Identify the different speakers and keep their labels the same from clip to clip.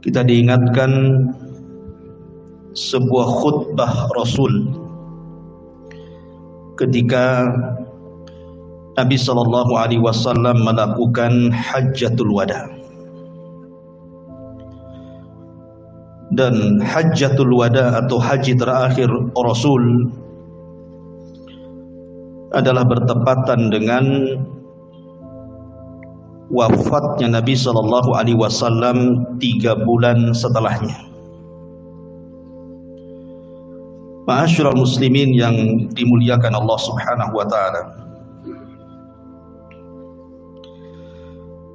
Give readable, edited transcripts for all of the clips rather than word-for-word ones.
Speaker 1: kita diingatkan sebuah khutbah Rasul ketika Nabi SAW melakukan Hajjatul Wada. Dan Hajjatul Wada atau haji terakhir Rasul adalah bertepatan dengan wafatnya Nabi SAW 3 bulan setelahnya. Ma'asyiral muslimin yang dimuliakan Allah Subhanahu wa taala.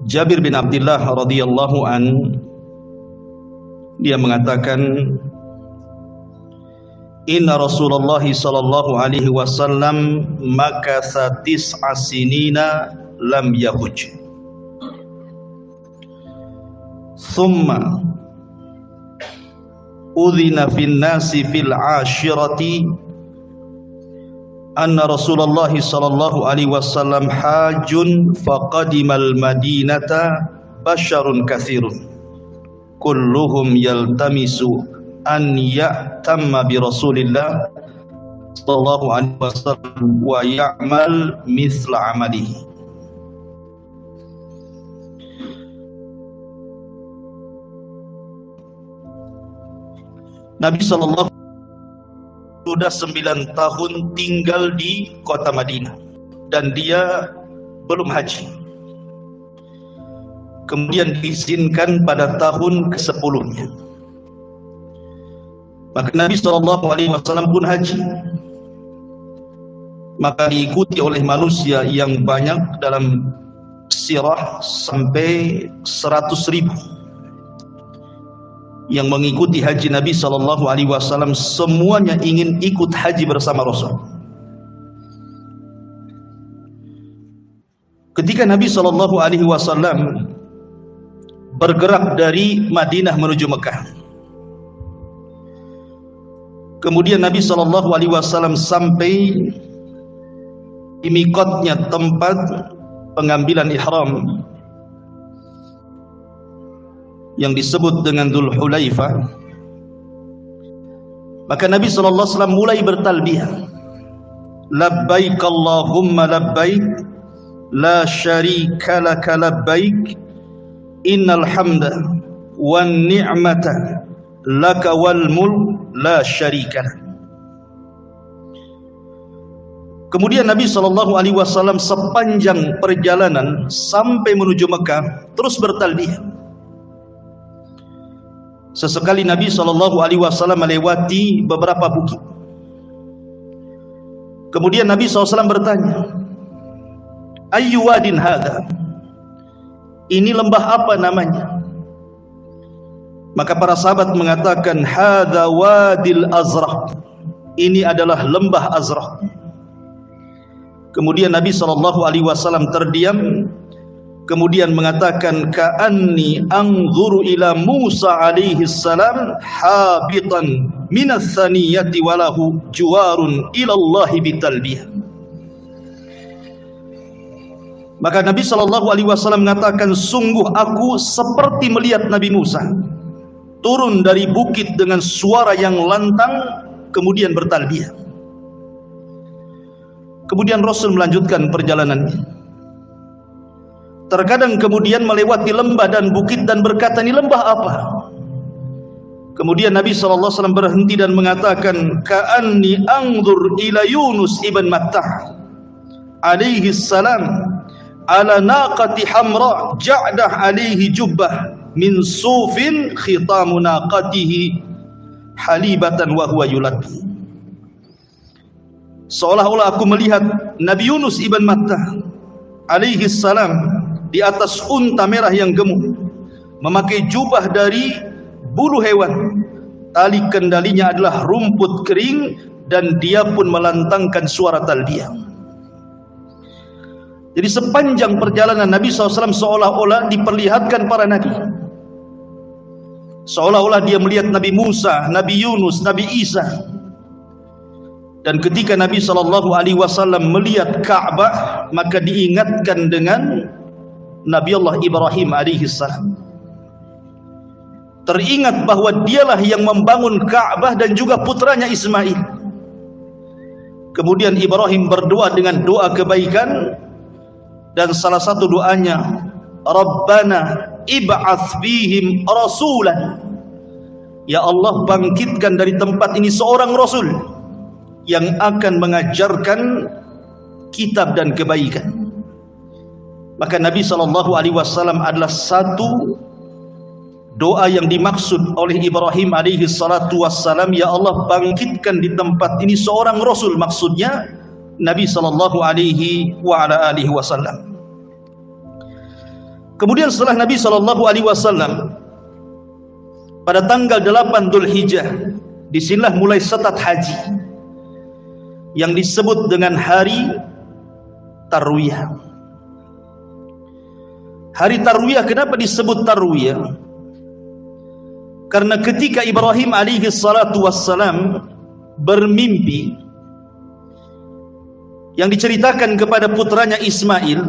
Speaker 1: Jabir bin Abdullah radhiyallahu an, dia mengatakan, inna Rasulullah sallallahu alaihi wasallam makatha 9 sinina lam yahuj, thumma udhina fin nasi fil ashirati anna Rasulullah sallallahu alaihi wasallam hajun faqadimal madinata basyarun katsirun kulluhum yaltamisu an ya'tamma bi Rasulillah sallallahu alaihi wasallam wa ya'mal mithla amalihi. Nabi sallallahu sudah 9 tahun tinggal di kota Madinah dan dia belum haji. Kemudian diizinkan pada tahun ke-10-nya. Maka Nabi SAW pun haji. Maka diikuti oleh manusia yang banyak, dalam sirah sampai 100.000 yang mengikuti haji Nabi SAW. Semuanya ingin ikut haji bersama Rasul. Ketika Nabi SAW bergerak dari Madinah menuju Mekah, kemudian Nabi SAW sampai di miqatnya, tempat pengambilan ihram yang disebut dengan Dzul Hulaifah. Maka Nabi SAW mulai bertalbiyah, labbaik Allahumma labbaik la syarika laka labbaik innal hamda wan ni'mata laka wal mulk la syarika lak. Kemudian Nabi SAW sepanjang perjalanan sampai menuju Mekah terus bertalbiyah. Sesekali Nabi SAW melewati beberapa bukit. Kemudian Nabi SAW bertanya, ayyu wadin hadha, ini lembah apa namanya? Maka para sahabat mengatakan, hadza wadil azraq, ini adalah lembah Azraq. Kemudian Nabi SAW terdiam, kemudian mengatakan, ka'anni anzuru ila Musa alaihi salam habitan minas saniyati walahu juwarun ilallahi bitalbiyah. Maka Nabi SAW mengatakan, sungguh aku seperti melihat Nabi Musa turun dari bukit dengan suara yang lantang, kemudian bertalbiyah. Kemudian Rasul melanjutkan perjalanannya. Terkadang kemudian melewati lembah dan bukit dan berkata, ini lembah apa? Kemudian Nabi SAW berhenti dan mengatakan, ka'anni anzur ila Yunus ibn Mattah alaihi salam ala naqati hamra ja'dah alaihi jubbah min sufin khitamu naqatihi halibatan wa huwa yulabbi. Seolah-olah aku melihat Nabi Yunus ibn Mattah alaihi salam di atas unta merah yang gemuk, memakai jubah dari bulu hewan, tali kendalinya adalah rumput kering, dan dia pun melantangkan suara talbiyah. Jadi sepanjang perjalanan Nabi SAW seolah-olah diperlihatkan para nabi, seolah-olah dia melihat Nabi Musa, Nabi Yunus, Nabi Isa. Dan ketika Nabi SAW melihat Ka'bah, maka diingatkan dengan Nabi Allah Ibrahim alaihissalam. teringat bahwa dialah yang membangun Ka'bah dan juga putranya Ismail. Kemudian Ibrahim berdoa dengan doa kebaikan, dan salah satu doanya, Rabbana ib'ats fihim rasulan. Ya Allah, bangkitkan dari tempat ini seorang rasul yang akan mengajarkan kitab dan kebaikan. Maka Nabi SAW adalah satu doa yang dimaksud oleh Ibrahim alaihi salatu wassalam. Ya Allah, bangkitkan di tempat ini seorang rasul, maksudnya Nabi SAW. Kemudian setelah Nabi SAW, pada tanggal 8 Dzulhijjah, disinilah mulai setat haji yang disebut dengan hari Tarwiyah. Hari Tarwiyah, kenapa disebut Tarwiyah? Karena ketika Ibrahim alaihi salatu wassalam bermimpi, yang diceritakan kepada putranya Ismail,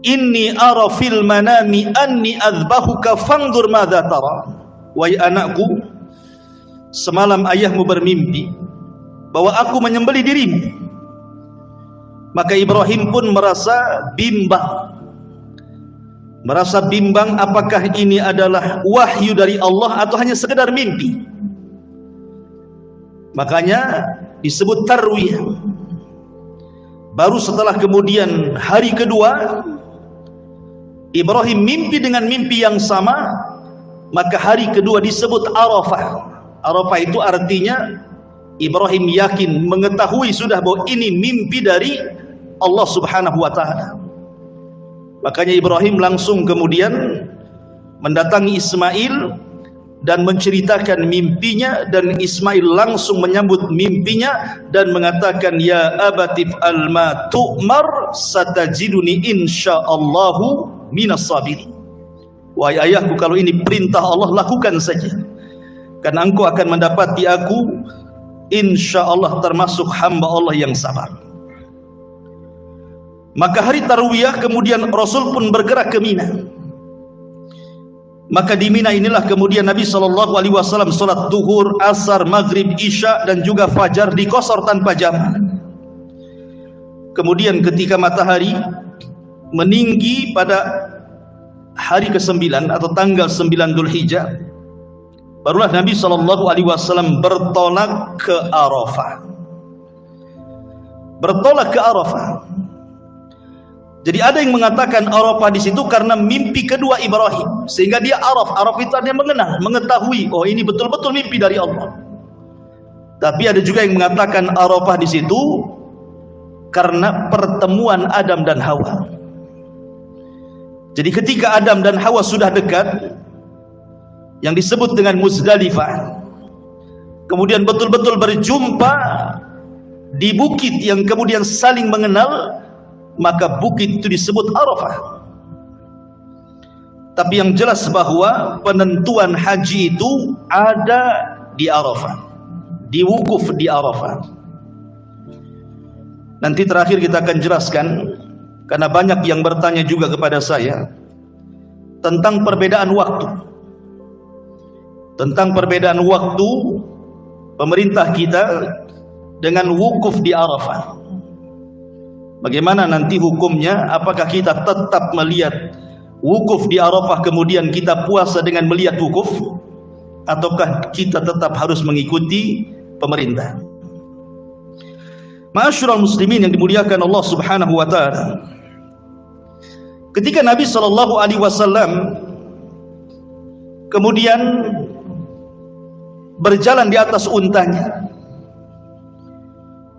Speaker 1: inni ara fil manami anni azbahuka fanzur madza tara. Wahai anakku, semalam ayahmu bermimpi bahwa aku menyembelih dirimu. Maka Ibrahim pun merasa bimbang, apakah ini adalah wahyu dari Allah atau hanya sekedar mimpi. Makanya disebut Tarwiyah. Baru setelah kemudian hari kedua, Ibrahim mimpi dengan mimpi yang sama, maka hari kedua disebut Arafah. Arafah itu artinya Ibrahim yakin, mengetahui sudah bahwa ini mimpi dari Allah Subhanahu wa ta'ala. Makanya Ibrahim langsung kemudian mendatangi Ismail dan menceritakan mimpinya, dan Ismail langsung menyambut mimpinya dan mengatakan, ya abatif alma tu'mar satajiduni insyaallahu minas sabirin. Wahai ayahku, kalau ini perintah Allah, lakukan saja, karena engkau akan mendapati aku insyaallah termasuk hamba Allah yang sabar. Maka hari Tarwiyah kemudian Rasul pun bergerak ke Mina. Maka di Mina inilah kemudian Nabi SAW salat duhur, asar, maghrib, isya dan juga fajar diqashar tanpa jamak. Kemudian ketika matahari meninggi pada hari ke-9 atau tanggal 9 Dzulhijjah, barulah Nabi SAW bertolak ke Arafah. Bertolak ke Arafah. Jadi ada yang mengatakan Arafah di situ karena mimpi kedua Ibrahim, sehingga dia Araf itu artinya mengenal, mengetahui, oh ini betul-betul mimpi dari Allah. Tapi ada juga yang mengatakan Arafah di situ karena pertemuan Adam dan Hawa. Jadi ketika Adam dan Hawa sudah dekat, yang disebut dengan Muzdalifah, kemudian betul-betul berjumpa di bukit yang kemudian saling mengenal, maka bukit itu disebut Arafah. Tapi yang jelas bahwa penentuan haji itu ada di Arafah, di wukuf di Arafah. Nanti terakhir kita akan jelaskan, karena banyak yang bertanya juga kepada saya tentang perbedaan waktu. Tentang perbedaan waktu pemerintah kita dengan wukuf di Arafah. Bagaimana nanti hukumnya? Apakah kita tetap melihat wukuf di Arafah kemudian kita puasa dengan melihat wukuf, ataukah kita tetap harus mengikuti pemerintah? Ma'asyiral muslimin yang dimuliakan Allah Subhanahu wa taala. Ketika Nabi SAW kemudian berjalan di atas untanya,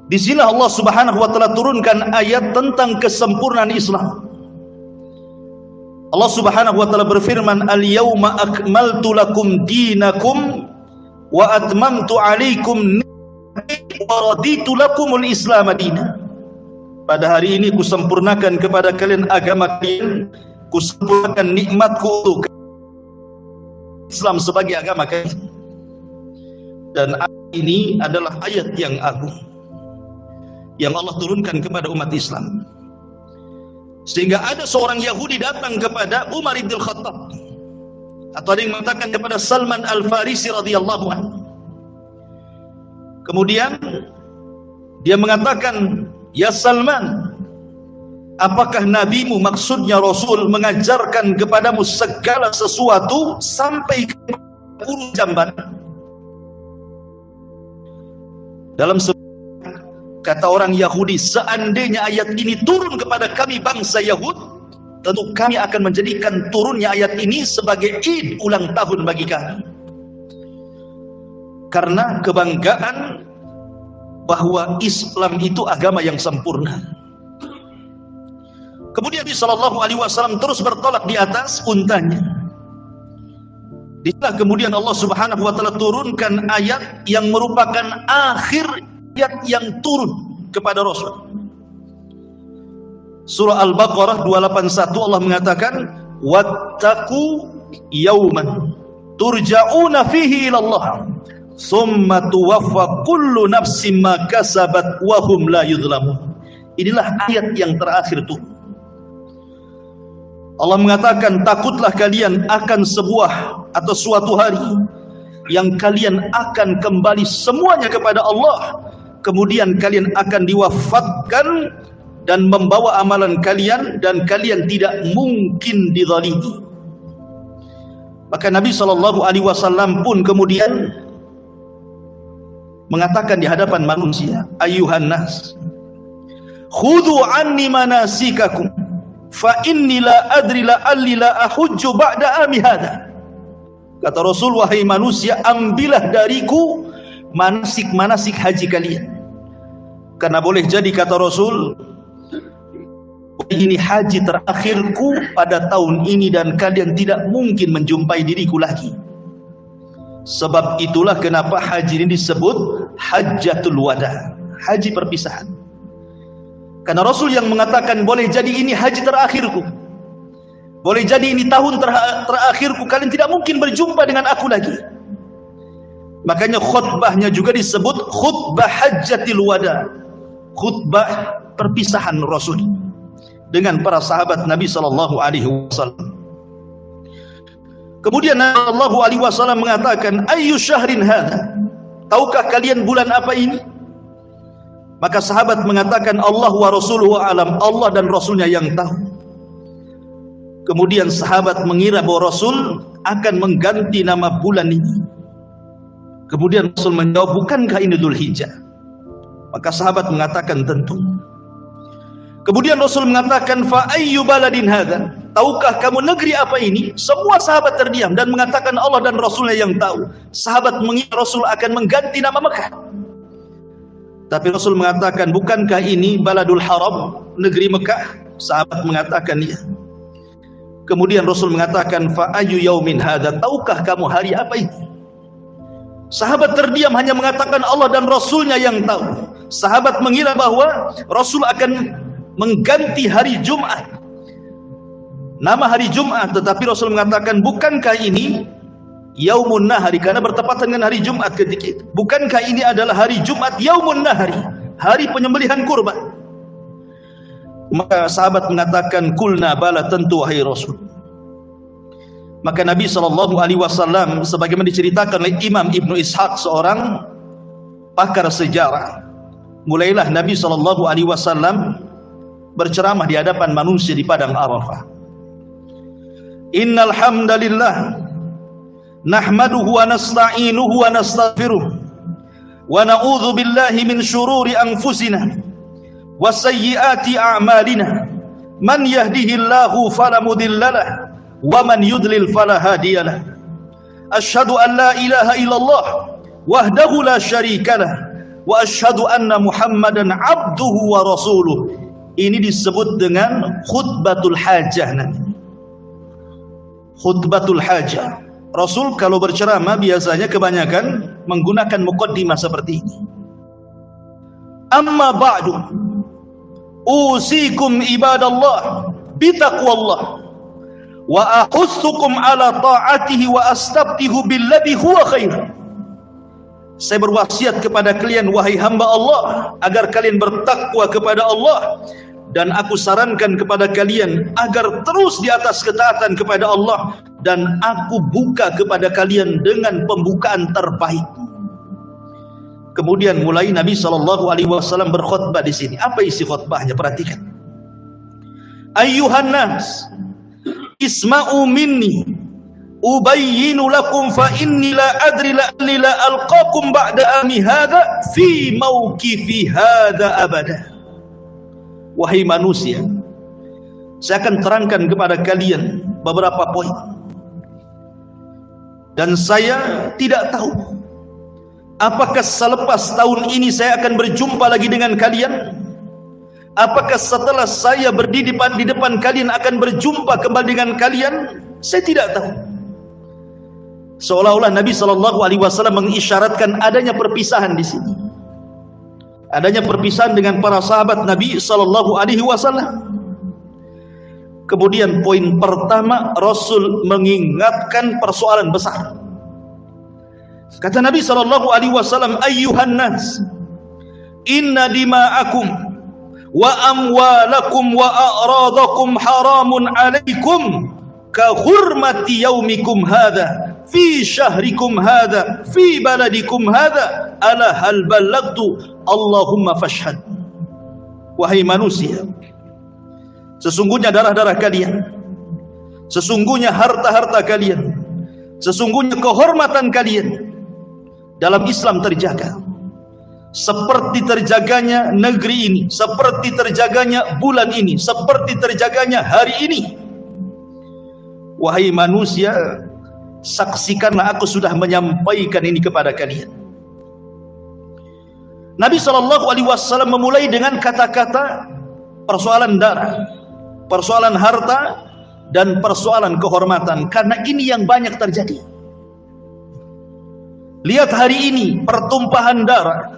Speaker 1: di sini Allah Subhanahu wa taala turunkan ayat tentang kesempurnaan Islam. Allah Subhanahu wa taala berfirman, "Al-yauma akmaltu lakum dinakum wa atmamtu 'alaikum ni'mati wa raditu lakumul Islam madina." Pada hari ini kusempurnakan kepada kalian agama kalian, kusempurnakan nikmatku untuk Islam sebagai agama kalian. Dan ayat ini adalah ayat yang agung yang Allah turunkan kepada umat Islam. Sehingga ada seorang Yahudi datang kepada Umar bin Khattab. atau ada yang mengatakan kepada Salman Al-Farisi radhiyallahu anhu. Kemudian dia mengatakan, "Ya Salman, apakah nabimu, maksudnya Rasul, mengajarkan kepadamu segala sesuatu sampai ke ulu jamban?" Dalam kata orang Yahudi, seandainya ayat ini turun kepada kami bangsa Yahud, tentu kami akan menjadikan turunnya ayat ini sebagai Id ulang tahun bagi kami. Karena kebanggaan bahwa Islam itu agama yang sempurna. Kemudian Nabi Shallallahu Alaihi Wasallam terus bertolak di atas untanya. Disitulah kemudian Allah Subhanahu Wa Taala turunkan ayat yang merupakan akhir ayat yang turun kepada Rasul. Surah Al-Baqarah 281 Allah mengatakan, "Wattaqu yawman turja'una fihi ila Allah, summa tuwaffa kullu nafsin ma kasabat wa hum la yudhlamun." Inilah ayat yang terakhir itu. Allah mengatakan, takutlah kalian akan sebuah atau suatu hari yang kalian akan kembali semuanya kepada Allah, kemudian kalian akan diwafatkan dan membawa amalan kalian, dan kalian tidak mungkin dizalimi. Maka Nabi SAW pun kemudian mengatakan di hadapan manusia, "Ayyuhan nas, khudhu anni manasikakum, fa inni la adri la'alli la ahujju ba'da ami hadha." Kata Rasul, "Wahai manusia, ambillah dariku manasik-manasik haji kalian. Karena boleh jadi," kata Rasul, "ini haji terakhirku pada tahun ini dan kalian tidak mungkin menjumpai diriku lagi." Sebab itulah kenapa haji ini disebut Hajjatul Wada, haji perpisahan. Karena Rasul yang mengatakan, boleh jadi ini haji terakhirku, boleh jadi ini tahun terakhirku, kalian tidak mungkin berjumpa dengan aku lagi. Makanya khutbahnya juga disebut khutbah Hajjatul Wada, khutbah perpisahan Rasul dengan para sahabat Nabi Sallallahu Alaihi Wasallam. Kemudian Nabi Sallallahu Alaihi Wasallam mengatakan, "Ayyu syahrin hadha?" Tahukah kalian bulan apa ini? Maka sahabat mengatakan, "Allah wa rasuluhu alam." Allah dan Rasulnya yang tahu. Kemudian sahabat mengira bahwa Rasul akan mengganti nama bulan ini. Kemudian Rasul menjawab, "Bukankah ini Dzulhijjah?" Maka sahabat mengatakan, "Tentu." Kemudian Rasul mengatakan, "Fa ayyu baladin hadza?" Tahukah kamu negeri apa ini? Semua sahabat terdiam dan mengatakan Allah dan Rasulnya yang tahu. Sahabat mengira Rasul akan mengganti nama Mekah. Tapi Rasul mengatakan, "Bukankah ini Baladul Haram, negeri Mekah?" Sahabat mengatakan, "Ya." Kemudian Rasul mengatakan, "Fa ayyu yaumin hadza?" Tahukah kamu hari apa ini? Sahabat terdiam hanya mengatakan Allah dan Rasulnya yang tahu. Sahabat mengira bahwa Rasul akan mengganti hari Jumat, nama hari Jumat, tetapi Rasul mengatakan, "Bukankah ini Yaumun Nahari?" Karena bertepatan dengan hari Jumat ketika itu. "Bukankah ini adalah hari Jumat, Yaumun Nahari, hari penyembelihan kurban?" Maka sahabat mengatakan, "Kulna bala," tentu wahai Rasul. Maka Nabi SAW sebagaimana diceritakan oleh Imam Ibnu Ishaq, seorang pakar sejarah, mulailah Nabi SAW berceramah di hadapan manusia di padang Arafah. "Innal hamdalillah nahmaduhu wa nasta'inuhu wa nastaghfiruh wa na'udzu billahi min syururi anfusina wa sayyiati a'malina, man yahdihillahu fala mudhillalah wa man yudlil fala hadiyalah. Asyhadu an la ilaha illallah wahdahu la syarikalah wa asyhadu anna Muhammadan abduhu wa rasuluh." Ini disebut dengan khutbatul hajah namanya. Khutbatul hajah. Rasul kalau berceramah biasanya kebanyakan menggunakan muqaddimah seperti ini. "Amma ba'du, usikum ibadallah bitaqwallah wa ahussukum ala ta'atihi wa astabtihu billadhi huwa khair." Saya berwasiat kepada kalian wahai hamba Allah agar kalian bertakwa kepada Allah, dan aku sarankan kepada kalian agar terus di atas ketaatan kepada Allah, dan aku buka kepada kalian dengan pembukaan terbaik. Kemudian mulai Nabi SAW berkhutbah di sini. Apa isi khutbahnya? Perhatikan. Ayyuhan nas, isma'u minni, ubayyinu lakum fa inni la adri la'alli la alqakum ba'da ami hadha fi mawqifi hadha abada. Wahai manusia, saya akan terangkan kepada kalian beberapa poin. Dan saya tidak tahu apakah selepas tahun ini saya akan berjumpa lagi dengan kalian? Apakah setelah saya berdiri di depan kalian akan berjumpa kembali dengan kalian? Saya tidak tahu. Seolah-olah Nabi SAW mengisyaratkan adanya perpisahan di sini. Adanya perpisahan dengan para sahabat Nabi SAW. Kemudian poin pertama, Rasul mengingatkan persoalan besar. Kata Nabi SAW, ayyuhan nas, inna dima'akum wa amwalakum wa a'radakum haramun alaikum ka hurmati yaumikum hadha fi syahrikum hadha fi baladikum hadha ala hal ballagtu Allahumma fashhad. Wahai manusia, sesungguhnya darah-darah kalian, sesungguhnya harta-harta kalian, sesungguhnya kehormatan kalian dalam Islam terjaga seperti terjaganya negeri ini, seperti terjaganya bulan ini, seperti terjaganya hari ini. Wahai manusia, saksikanlah aku sudah menyampaikan ini kepada kalian. Nabi SAW memulai dengan kata-kata persoalan darah, persoalan harta, dan persoalan kehormatan, karena ini yang banyak terjadi. Lihat hari ini pertumpahan darah,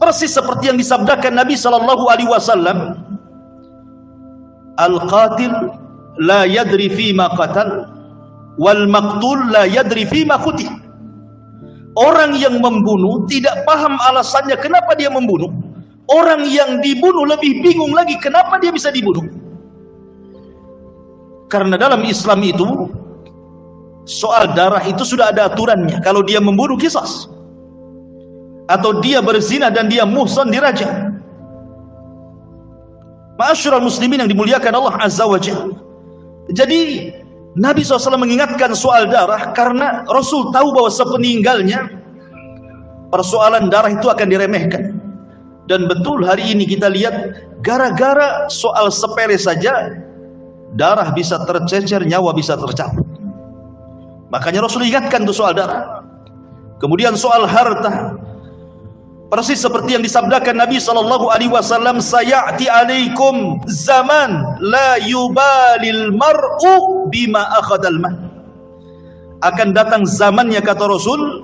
Speaker 1: persis seperti yang disabdakan Nabi SAW, al-qatil la yadri fima qatal wal maqtul la yadri fima qutil. Orang yang membunuh tidak paham alasannya kenapa dia membunuh. Orang yang dibunuh lebih bingung lagi kenapa dia bisa dibunuh. Karena dalam Islam itu soal darah itu sudah ada aturannya. Kalau dia membunuh, qisas. Atau dia berzina dan dia muhsan, dirajam. Ma'asyiral muslimin yang dimuliakan Allah Azza wa Jalla. Jadi Nabi SAW mengingatkan soal darah karena Rasul tahu bahwa sepeninggalnya persoalan darah itu akan diremehkan. Dan betul hari ini kita lihat, gara-gara soal sepele saja darah bisa tercecer, nyawa bisa tercabut. Makanya Rasul ingatkan itu soal darah. Kemudian soal harta, persis seperti yang disabdakan Nabi SAW, sayati alaikum zaman la yubalil mar'u bima akhadal mal. Akan datang zamannya, kata Rasul,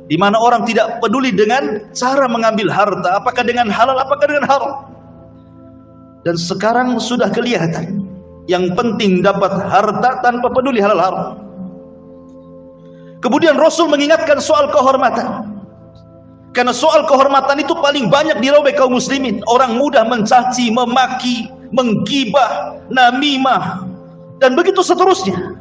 Speaker 1: di mana orang tidak peduli dengan cara mengambil harta, apakah dengan halal, apakah dengan haram. Dan sekarang sudah kelihatan, yang penting dapat harta tanpa peduli halal haram. Kemudian Rasul mengingatkan soal kehormatan. Karena soal kehormatan itu paling banyak dirobek kaum muslimin. Orang mudah mencaci, memaki, menggibah, namimah, dan begitu seterusnya.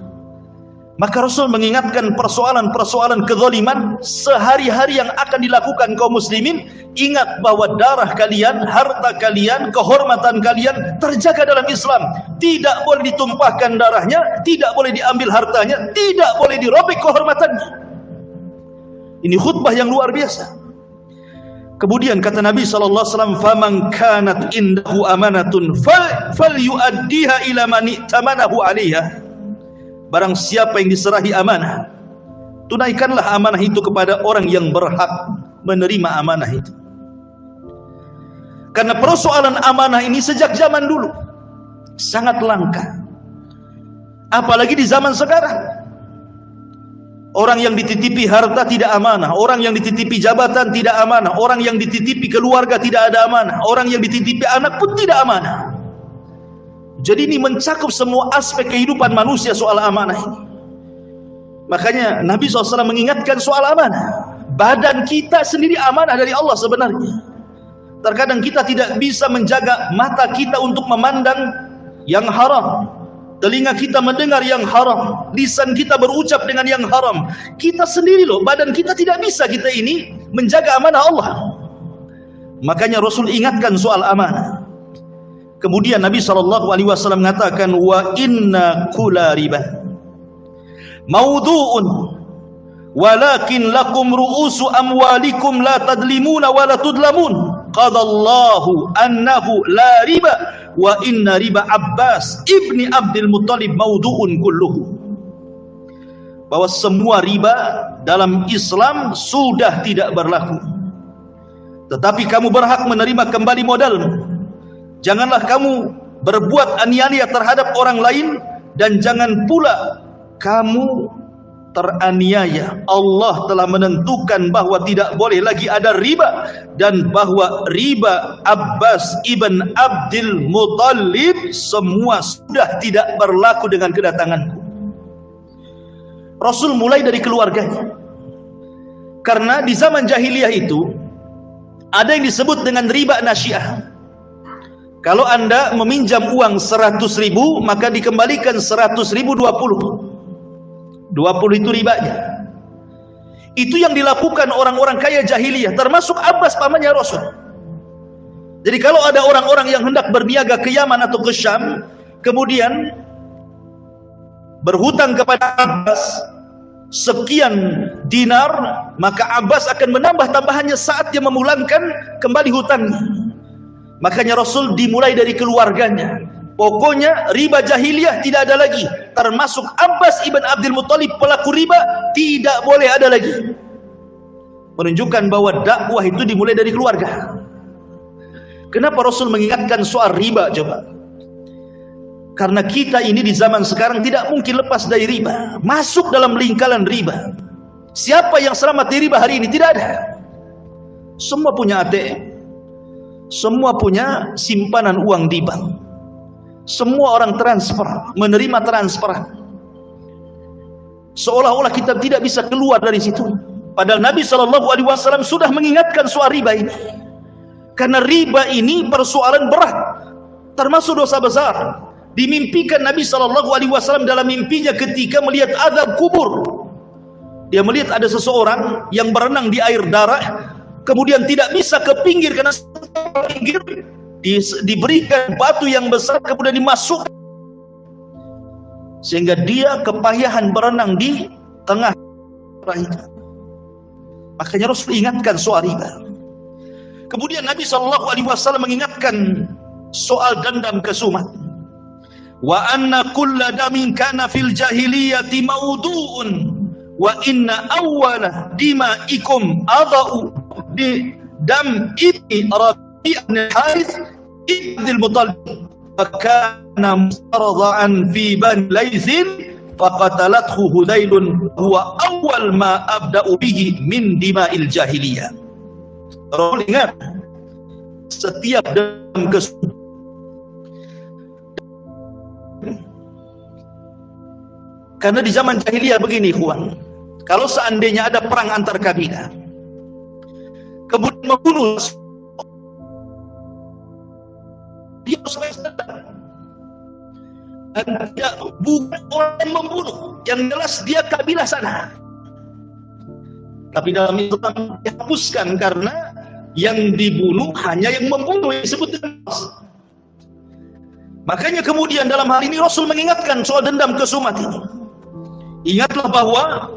Speaker 1: Maka Rasul mengingatkan persoalan-persoalan kezaliman sehari-hari yang akan dilakukan kaum muslimin. Ingat bahwa darah kalian, harta kalian, kehormatan kalian terjaga dalam Islam. Tidak boleh ditumpahkan darahnya, tidak boleh diambil hartanya, tidak boleh dirobek kehormatannya. Ini khutbah yang luar biasa. Kemudian kata Nabi SAW, faman kanat indahu amanatun falyuaddiha ila man i'tamanahu 'alaiha. Barang siapa yang diserahi amanah, tunaikanlah amanah itu kepada orang yang berhak menerima amanah itu. Karena persoalan amanah ini sejak zaman dulu sangat langka, apalagi di zaman sekarang. Orang yang dititipi harta tidak amanah, orang yang dititipi jabatan tidak amanah, orang yang dititipi keluarga tidak ada amanah, orang yang dititipi anak pun tidak amanah. Jadi ini mencakup semua aspek kehidupan manusia soal amanah ini. Makanya Nabi SAW mengingatkan soal amanah. Badan kita sendiri amanah dari Allah sebenarnya. Terkadang kita tidak bisa menjaga mata kita untuk memandang yang haram, telinga kita mendengar yang haram, lisan kita berucap dengan yang haram. Kita sendiri loh, badan kita tidak bisa kita ini menjaga amanah Allah. Makanya Rasul ingatkan soal amanah. Kemudian Nabi SAW mengatakan, wa inna kulla riba mawdu'un walakin lakum ru'usu amwalikum la tadlimuna wa la tudlamun qadallahu annahu la riba wa inna riba Abbas ibni Abdul Muttalib mawdu'un kulluhu. Bahwa semua riba dalam Islam sudah tidak berlaku, tetapi kamu berhak menerima kembali modalmu. Janganlah kamu berbuat aniaya terhadap orang lain, dan jangan pula kamu teraniaya. Allah telah menentukan bahwa tidak boleh lagi ada riba, dan bahwa riba Abbas ibn Abdul Muttalib semua sudah tidak berlaku dengan kedatanganku. Rasul mulai dari keluarganya, karena di zaman jahiliyah itu ada yang disebut dengan riba nasyiyah. Kalau Anda meminjam uang 100.000, maka dikembalikan 100.000 20 itu ribanya. Itu yang dilakukan orang-orang kaya jahiliyah, termasuk Abbas pamannya Rasul. Jadi kalau ada orang-orang yang hendak berniaga ke Yaman atau ke Syam, kemudian berhutang kepada Abbas sekian dinar, maka Abbas akan menambah tambahannya saat dia memulangkan kembali hutangnya. Makanya Rasul dimulai dari keluarganya. Pokoknya riba jahiliyah tidak ada lagi, termasuk Abbas ibn Abdul Muttalib pelaku riba tidak boleh ada lagi. Menunjukkan bahwa dakwah itu dimulai dari keluarga. Kenapa Rasul mengingatkan soal riba coba? Karena kita ini di zaman sekarang tidak mungkin lepas dari riba, masuk dalam lingkaran riba. Siapa yang selamat dari riba hari ini? Tidak ada. Semua punya ATM, semua punya simpanan uang di bank, semua orang transfer, menerima transfer, seolah-olah kita tidak bisa keluar dari situ. Padahal Nabi SAW sudah mengingatkan soal riba ini, karena riba ini persoalan berat, termasuk dosa besar. Dimimpikan Nabi SAW dalam mimpinya ketika melihat azab kubur. Dia melihat ada seseorang yang berenang di air darah, kemudian tidak bisa ke pinggir karena pinggir diberikan batu yang besar, kemudian dimasukkan, sehingga dia kepayahan berenang di tengah itu. Makanya Rasul ingatkan soal riba. Kemudian Nabi SAW mengingatkan soal dendam kesumat. Wa anna kulla damin kana fil jahiliyati mawdu'un wa inna awwala dima'ikum adha'u di dam ibni Rabi' bin Harith ibn al-Muttalib fakana mustarḍa'an fi Bani Laythin faqatalathu Hudailun huwa awwal ma abda'u bihi min dima'il jahiliyah. Rasul ingat, setiap dendam kesumat, karena di zaman jahiliyah begini, ikhwan, kalau seandainya ada perang antar kabilah, kemudian membunuh, dia harus dendam. Dan dia bukan orang yang membunuh, yang jelas dia kabilah sana. Tapi dalam Islam dihapuskan, karena yang dibunuh hanya yang membunuh, yang disebut dengan makanya kemudian dalam hal ini Rasul mengingatkan soal dendam kesumat ini. Ingatlah bahwa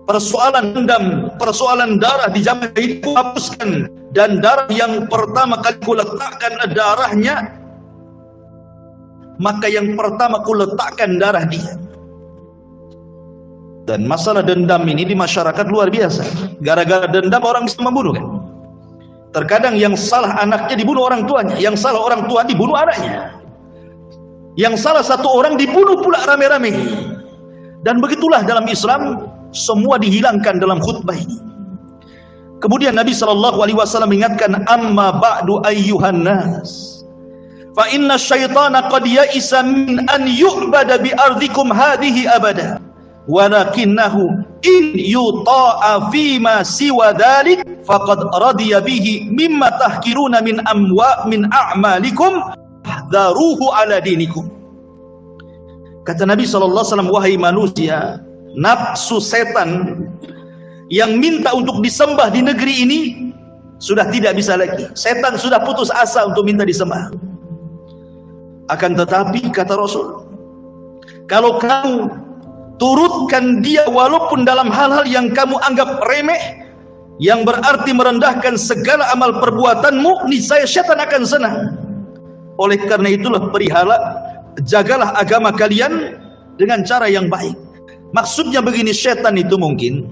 Speaker 1: persoalan dendam, persoalan darah di zaman ini hapuskan, dan darah yang pertama kali kuletakkan darahnya, maka yang pertama kuletakkan darah dia. Dan masalah dendam ini di masyarakat luar biasa. Gara-gara dendam orang bisa membunuh kan? Terkadang yang salah anaknya dibunuh orang tuanya, yang salah orang tua dibunuh anaknya, yang salah satu orang dibunuh pula rame-rame. Dan begitulah dalam Islam, semua dihilangkan dalam khutbah ini. Kemudian Nabi SAW mengingatkan, amma ba'du ayyuhan nas, fa inna syaitana qad ya'isa min an yu'bada bi ardikum hadhihi abada, walakinnahu in yuta'a fima siwa dhalik faqad radiya bihi mimma tahkiruna min a'malikum daruhu ala dinikum. Kata Nabi SAW, wahai manusia, nafsu setan yang minta untuk disembah di negeri ini sudah tidak bisa lagi. Setan sudah putus asa untuk minta disembah. Akan tetapi kata Rasul, kalau kamu turutkan dia walaupun dalam hal-hal yang kamu anggap remeh, yang berarti merendahkan segala amal perbuatanmu, niscaya syaitan akan senang. Oleh karena itulah jagalah agama kalian dengan cara yang baik. Maksudnya begini, syaitan itu mungkin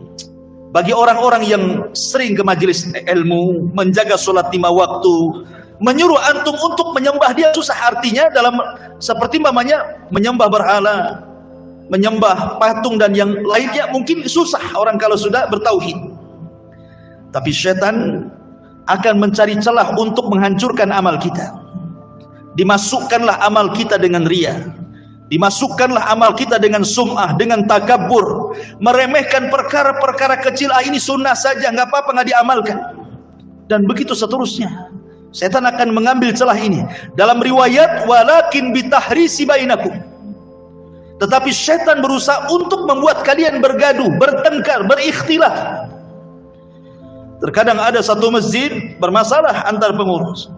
Speaker 1: bagi orang-orang yang sering ke majelis ilmu, menjaga sholat 5 waktu, menyuruh antum untuk menyembah dia susah. Artinya dalam seperti menyembah berhala, menyembah patung dan yang lainnya mungkin susah orang kalau sudah bertauhid. Tapi syaitan akan mencari celah untuk menghancurkan amal kita. Dimasukkanlah amal kita dengan riya, dimasukkanlah amal kita dengan sum'ah, dengan takabur, meremehkan perkara-perkara kecil. Ini sunnah saja, nggak apa-apa, nggak diamalkan, dan begitu seterusnya. Setan akan mengambil celah ini. Dalam riwayat, walakin bitahrisi bainakum, tetapi setan berusaha untuk membuat kalian bergaduh, bertengkar, berikhtilaf. Terkadang ada satu masjid bermasalah antar pengurus,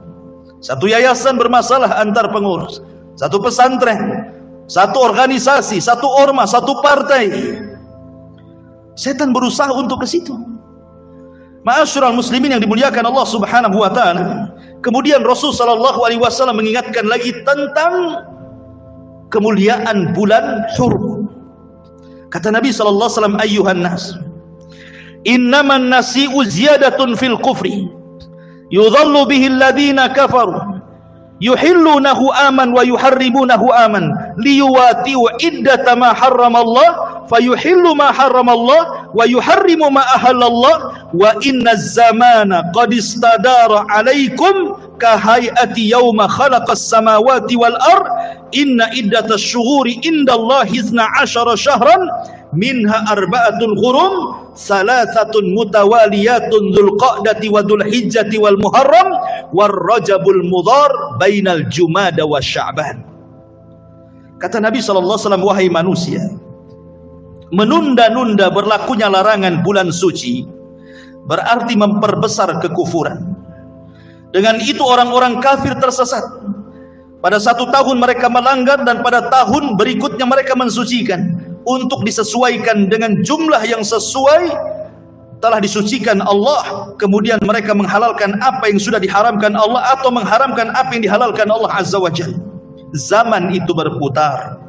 Speaker 1: satu yayasan bermasalah antar pengurus, satu pesantren, satu organisasi, satu ormas, satu partai. Setan berusaha untuk ke situ. Ma'asyiral muslimin yang dimuliakan Allah Subhanahu wa taala. Kemudian Rasul sallallahu alaihi wasallam mengingatkan lagi tentang kemuliaan bulan Hurum. Kata Nabi sallallahu alaihi wasallam, ayyuhan nas, innaman nasi'u ziyadatun fil kufri yudhallu bihi alladhina kafaru yuhillunahu aman wa yuharrimunahu aman liyuwati'u iddata ma harrama Allah fayuhillu ma harrama Allah wa yuharrimu ma ahalla Allah wa inna zamana qad istadara alaikum kahayati yawma khalaqas samawati wal ard inna iddatash shuhuri indallahi 12 syahran minha arba'atul hurum salasatun mutawaliyatun dzulqa'dati wa dzulhijjati wal muharram war rajabul mudhar bainal jumada wa sya'ban. Kata Nabi sallallahu alaihi wasallam, wahai manusia, menunda-nunda berlakunya larangan bulan suci berarti memperbesar kekufuran. Dengan itu orang-orang kafir tersesat. Pada satu tahun mereka melanggar dan pada tahun berikutnya mereka mensucikan. Untuk disesuaikan dengan jumlah yang sesuai telah disucikan Allah, kemudian mereka menghalalkan apa yang sudah diharamkan Allah atau mengharamkan apa yang dihalalkan Allah Azza wa Jalla. Zaman itu berputar.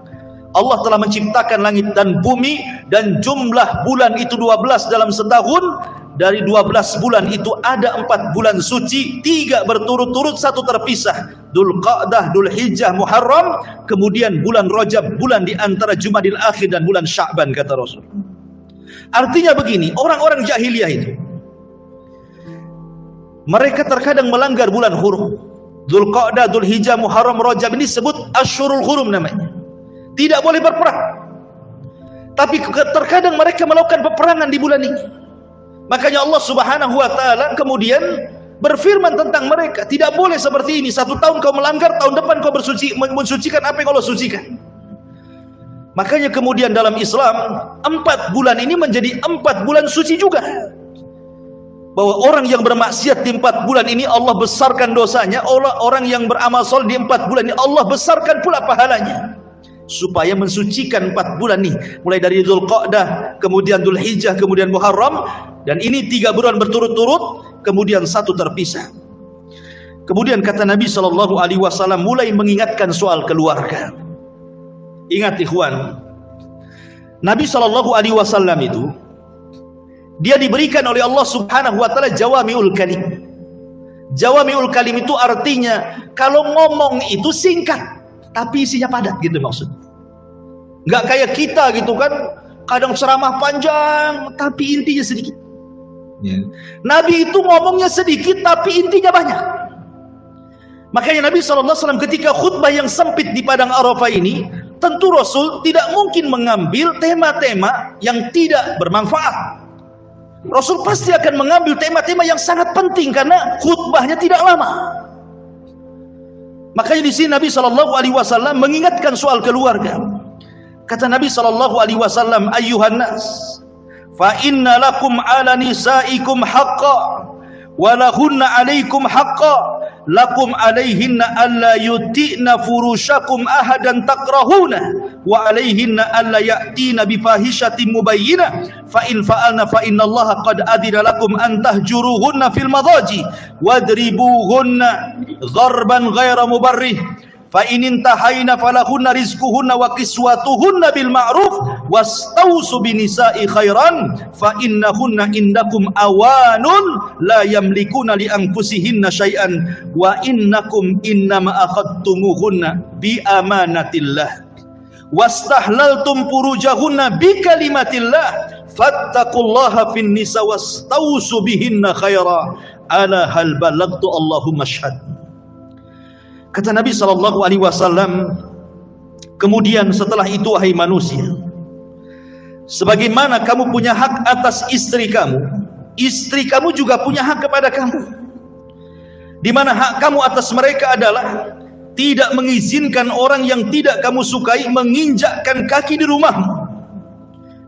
Speaker 1: Allah telah menciptakan langit dan bumi, dan jumlah bulan itu 12 dalam setahun. Dari 12 bulan itu ada 4 bulan suci, 3 berturut-turut, 1 terpisah. Dzulqa'dah, Dzulhijjah, Muharram, kemudian bulan Rajab, bulan di antara Jumadil Akhir dan bulan Sya'ban, kata Rasul. Artinya begini, orang-orang jahiliyah itu mereka terkadang melanggar bulan hurum. Dzulqa'dah, Dzulhijjah, Muharram, Rajab ini disebut Asyhurul Hurum namanya. Tidak boleh berperang. Tapi terkadang mereka melakukan peperangan di bulan ini. Makanya Allah Subhanahu wa taala kemudian berfirman tentang mereka, tidak boleh seperti ini. 1 tahun kau melanggar, tahun depan kau mensucikan apa yang Allah sucikan. Makanya kemudian dalam Islam 4 bulan ini menjadi 4 bulan suci juga. Bahwa orang yang bermaksiat di 4 bulan ini Allah besarkan dosanya, orang yang beramal saleh di 4 bulan ini Allah besarkan pula pahalanya. Supaya mensucikan 4 bulan nih, mulai dari Dzulqa'dah, kemudian Dzulhijjah, kemudian Muharram, dan ini 3 bulan berturut-turut, kemudian 1 terpisah. Kemudian kata Nabi sallallahu alaihi wasallam mulai mengingatkan soal keluarga. Ingat ikhwan, Nabi sallallahu alaihi wasallam itu dia diberikan oleh Allah Subhanahu wa taala jawami'ul kalim. Jawami'ul kalim itu artinya kalau ngomong itu singkat tapi isinya padat, gitu maksud. Nggak kayak kita gitu kan, kadang ceramah panjang tapi intinya sedikit. Nabi itu ngomongnya sedikit tapi intinya banyak. Makanya Nabi SAW ketika khutbah yang sempit di Padang Arafah ini, tentu Rasul tidak mungkin mengambil tema-tema yang tidak bermanfaat. Rasul pasti akan mengambil tema-tema yang sangat penting karena khutbahnya tidak lama. Makanya di sini Nabi SAW mengingatkan soal keluarga. Kata Nabi SAW, ayyuhan nas, fa inna lakum ala nisaikum haqqa wa lahunna alaikum haqqa lakum alaihinna alla yuti'na furushakum ahadan takrahuna wa alaihinna alla ya'tina bifahishatin mubayyinah fa in fa'alna fa innallaha qad adina lakum an tahjuruhunna fil madaji wadribuhunna dharban ghaira mubarrih fa in intahayna falahunna rizquhunna wa kiswatuhunna bil ma'ruf wastausu binisa'i khairan fa innahunna indakum awanun la yamlikuna li anfusihinna syai'an wa innakum innama akhadtumuhunna bi amanatillah wastahlaltum furujahunna bi kalimatillah fattaqullaha fin nisa wastausu bihinna khaira ala hal balagtu Allahumma syhad. Kata Nabi SAW, kemudian setelah itu wahai manusia, sebagaimana kamu punya hak atas istri kamu juga punya hak kepada kamu. Di mana hak kamu atas mereka adalah tidak mengizinkan orang yang tidak kamu sukai menginjakkan kaki di rumahmu.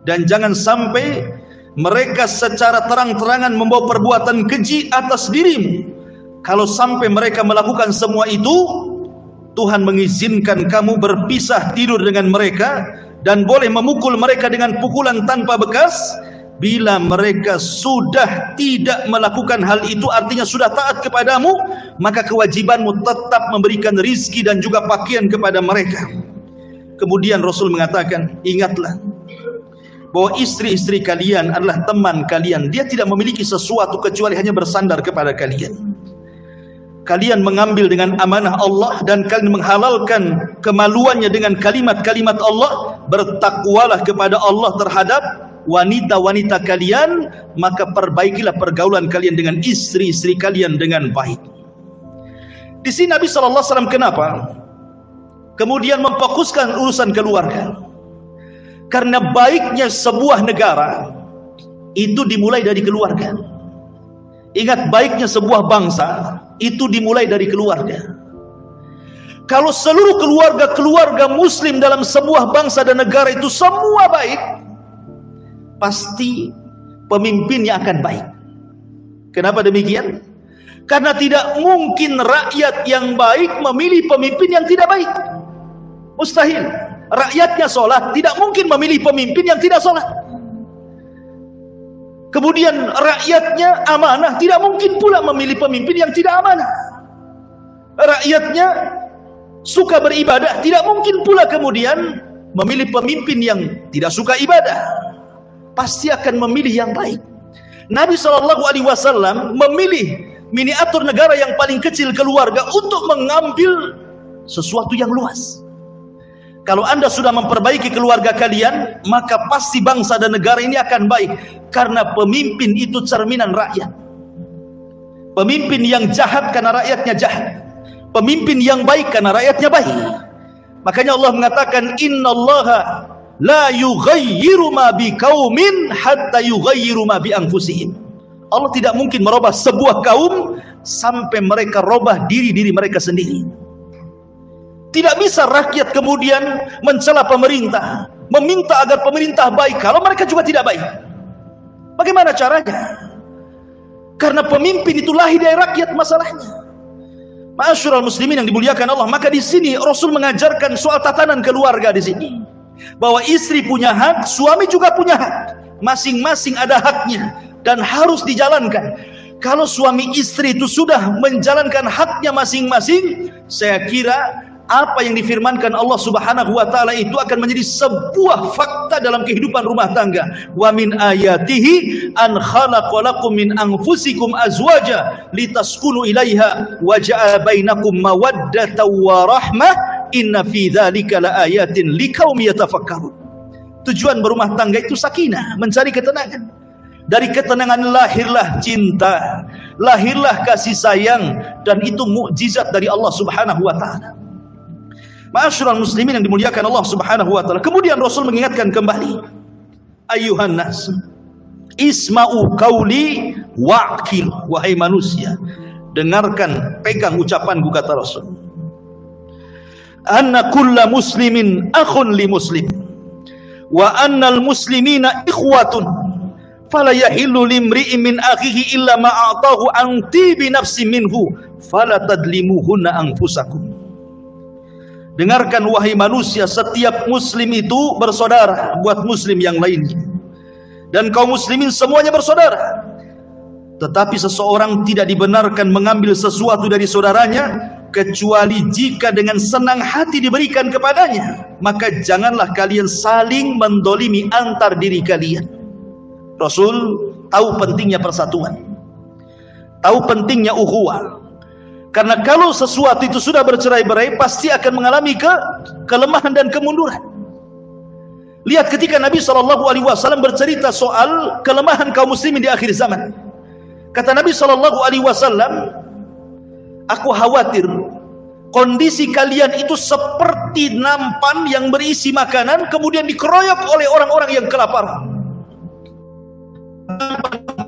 Speaker 1: Dan jangan sampai mereka secara terang-terangan membawa perbuatan keji atas dirimu. Kalau sampai mereka melakukan semua itu, Tuhan mengizinkan kamu berpisah tidur dengan mereka dan boleh memukul mereka dengan pukulan tanpa bekas. Bila mereka sudah tidak melakukan hal itu, artinya sudah taat kepadamu, maka kewajibanmu tetap memberikan rizki dan juga pakaian kepada mereka. Kemudian Rasul mengatakan, ingatlah bahwa istri-istri kalian adalah teman kalian. Dia tidak memiliki sesuatu kecuali hanya bersandar kepada kalian. Kalian mengambil dengan amanah Allah dan kalian menghalalkan kemaluannya dengan kalimat-kalimat Allah. Bertakwalah kepada Allah terhadap wanita-wanita kalian, maka perbaikilah pergaulan kalian dengan istri-istri kalian dengan baik. Di sini Nabi SAW kenapa kemudian memfokuskan urusan keluarga? Karena baiknya sebuah negara itu dimulai dari keluarga. Ingat, baiknya sebuah bangsa itu dimulai dari keluarga. Kalau seluruh keluarga muslim dalam sebuah bangsa dan negara itu semua baik, pasti pemimpinnya akan baik. Kenapa demikian? Karena tidak mungkin rakyat yang baik memilih pemimpin yang tidak baik. Mustahil. Rakyatnya sholat, tidak mungkin memilih pemimpin yang tidak sholat. Kemudian rakyatnya amanah, tidak mungkin pula memilih pemimpin yang tidak amanah. Rakyatnya suka beribadah, tidak mungkin pula kemudian memilih pemimpin yang tidak suka ibadah. Pasti akan memilih yang baik. Nabi SAW memilih miniatur negara yang paling kecil, keluarga, untuk mengambil sesuatu yang luas. Kalau anda sudah memperbaiki keluarga kalian, maka pasti bangsa dan negara ini akan baik. Karena pemimpin itu cerminan rakyat. Pemimpin yang jahat karena rakyatnya jahat. Pemimpin yang baik karena rakyatnya baik. Makanya Allah mengatakan, innallaha la yughayyiru ma biqaumin hatta yughayyiru ma bi anfusihim. Allah tidak mungkin merubah sebuah kaum sampai mereka robah diri mereka sendiri. Tidak bisa rakyat kemudian mencela pemerintah, meminta agar pemerintah baik kalau mereka juga tidak baik. Bagaimana caranya? Karena pemimpin itu lahir dari rakyat masalahnya. Ma'asyiral muslimin yang dimuliakan Allah, maka di sini Rasul mengajarkan soal tatanan keluarga di sini. Bahwa istri punya hak, suami juga punya hak. Masing-masing ada haknya dan harus dijalankan. Kalau suami istri itu sudah menjalankan haknya masing-masing, saya kira apa yang difirmankan Allah Subhanahu wa taala itu akan menjadi sebuah fakta dalam kehidupan rumah tangga. Wa min ayatihi an khalaqalakum min anfusikum azwaja litaskunu ilaiha wa ja'a bainakum mawaddatan wa rahmah inna fi dzalika laayatin liqaumin yatafakkarun. Tujuan berumah tangga itu sakinah, mencari ketenangan. Dari ketenangan lahirlah cinta, lahirlah kasih sayang, dan itu mukjizat dari Allah Subhanahu wa taala. Ma'asyiral muslimin yang dimuliakan Allah Subhanahu wa taala. Kemudian Rasul mengingatkan kembali, ayyuhan nas, Isma'u qauli wa'qil, wahai manusia, dengarkan, pegang ucapanku, kata Rasul. Anna kulla muslimin akhun li muslim wa annal muslimina ikhwatun fala yahillu limri'in min akhihi illa ma a'tahu an tibi nafsi minhu fala tadlimuhunna anfusakum. Dengarkan wahai manusia, setiap muslim itu bersaudara buat muslim yang lainnya, dan kaum muslimin semuanya bersaudara. Tetapi seseorang tidak dibenarkan mengambil sesuatu dari saudaranya kecuali jika dengan senang hati diberikan kepadanya. Maka janganlah kalian saling mendolimi antar diri kalian. Rasul tahu pentingnya persatuan, tahu pentingnya ukhuwah. Karena kalau sesuatu itu sudah bercerai-berai, pasti akan mengalami kelemahan dan kemunduran. Lihat ketika Nabi SAW bercerita soal kelemahan kaum muslimin di akhir zaman. Kata Nabi SAW, aku khawatir kondisi kalian itu seperti nampan yang berisi makanan kemudian dikeroyok oleh orang-orang yang kelaparan.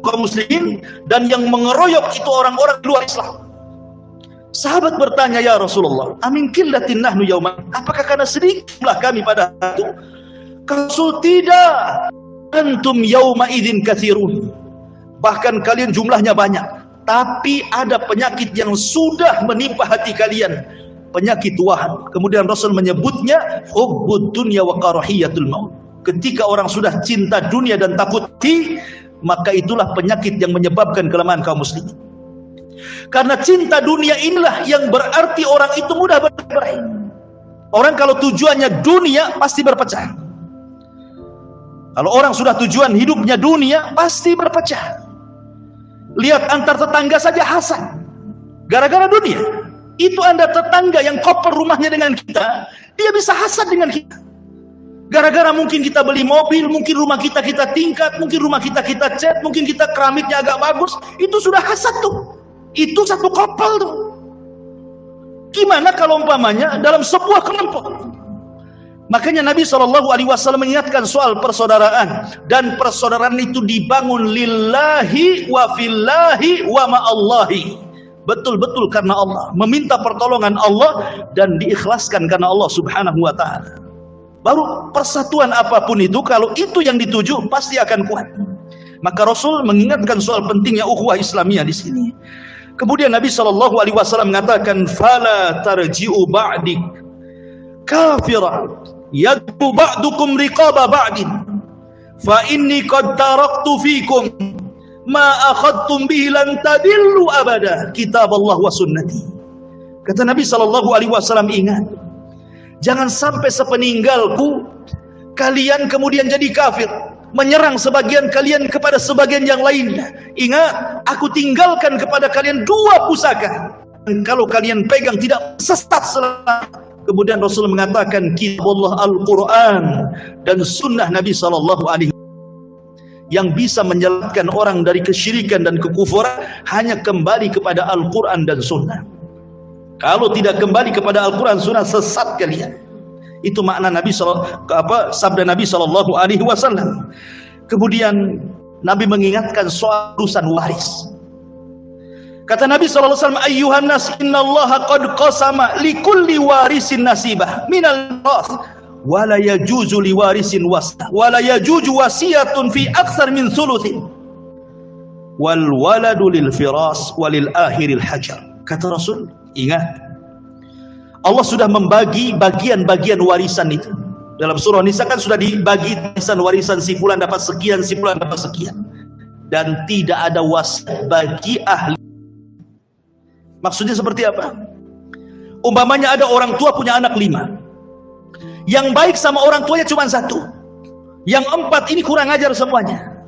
Speaker 1: Kaum muslimin, dan yang mengeroyok itu orang-orang luar Islam. Sahabat bertanya, ya Rasulullah, amin qillatin nahnu yauman, apakah karena sedikitlah kami pada hari itu? Rasul, tidak, antum yauma idzin katsirun, bahkan kalian jumlahnya banyak, tapi ada penyakit yang sudah menimpa hati kalian, penyakit tuahan. Kemudian Rasul menyebutnya hubbud dunya wa karahiyatul maut. Ketika orang sudah cinta dunia dan takut mati, maka itulah penyakit yang menyebabkan kelemahan kaum muslimin. Karena cinta dunia inilah yang berarti orang itu mudah bercerai. Orang kalau tujuannya dunia pasti berpecah. Kalau orang sudah tujuan hidupnya dunia, pasti berpecah. Lihat antar tetangga saja hasad gara-gara dunia. Itu Anda tetangga yang koper rumahnya dengan kita, dia bisa hasad dengan kita. Gara-gara mungkin kita beli mobil, mungkin rumah kita tingkat, mungkin rumah kita cat, mungkin kita keramiknya agak bagus, itu sudah hasad tuh. Itu satu kopel tuh. Gimana kalau umpamanya dalam sebuah kelompok? Makanya Nabi SAW mengingatkan soal persaudaraan, dan persaudaraan itu dibangun lillahi wa fillahi wa ma'allahi. Betul-betul karena Allah, meminta pertolongan Allah dan diikhlaskan karena Allah Subhanahu wa taala. Baru persatuan apapun itu, kalau itu yang dituju, pasti akan kuat. Maka Rasul mengingatkan soal pentingnya ukhuwah Islamiyah di sini. Kemudian Nabi SAW mengatakan, fala tarji'u ba'dik kafira yadbu ba'dukum riqaba ba'din fa inni qad taraktu fikum ma akhadtum bihi lan tadillu abada kitab Allah wa sunnati. Kata Nabi SAW, ingat, jangan sampai sepeninggalku kalian kemudian jadi kafir, menyerang sebagian kalian kepada sebagian yang lainnya. Ingat, aku tinggalkan kepada kalian dua pusaka, dan kalau kalian pegang tidak sesat selama. Kemudian Rasul mengatakan kitab Allah Al-Quran dan sunnah Nabi SAW. Yang bisa menyelamatkan orang dari kesyirikan dan kekufuran hanya kembali kepada Al-Quran dan sunnah. Kalau tidak kembali kepada Al-Quran sunnah, sesat kalian. Itu makna sabda Nabi SAW. Kemudian Nabi mengingatkan soal urusan waris. Kata Nabi SAW, ayyuhan nas innallaha qad qasama likulli warisin nasibah minal mirath wala yajuzu liwarisin wala yajuzu wasiyatun fi aktsar min thuluthin wal waladu lil firas walil akhiril hajar. Kata Rasul, ingat, Allah sudah membagi bagian-bagian warisan itu. Dalam surah Nisa kan sudah dibagi warisan, si fulan dapat sekian, si fulan dapat sekian, dan tidak ada wasiat bagi ahli. Maksudnya seperti apa? Umpamanya ada orang tua punya anak 5, yang baik sama orang tuanya cuma 1, yang 4 ini kurang ajar semuanya.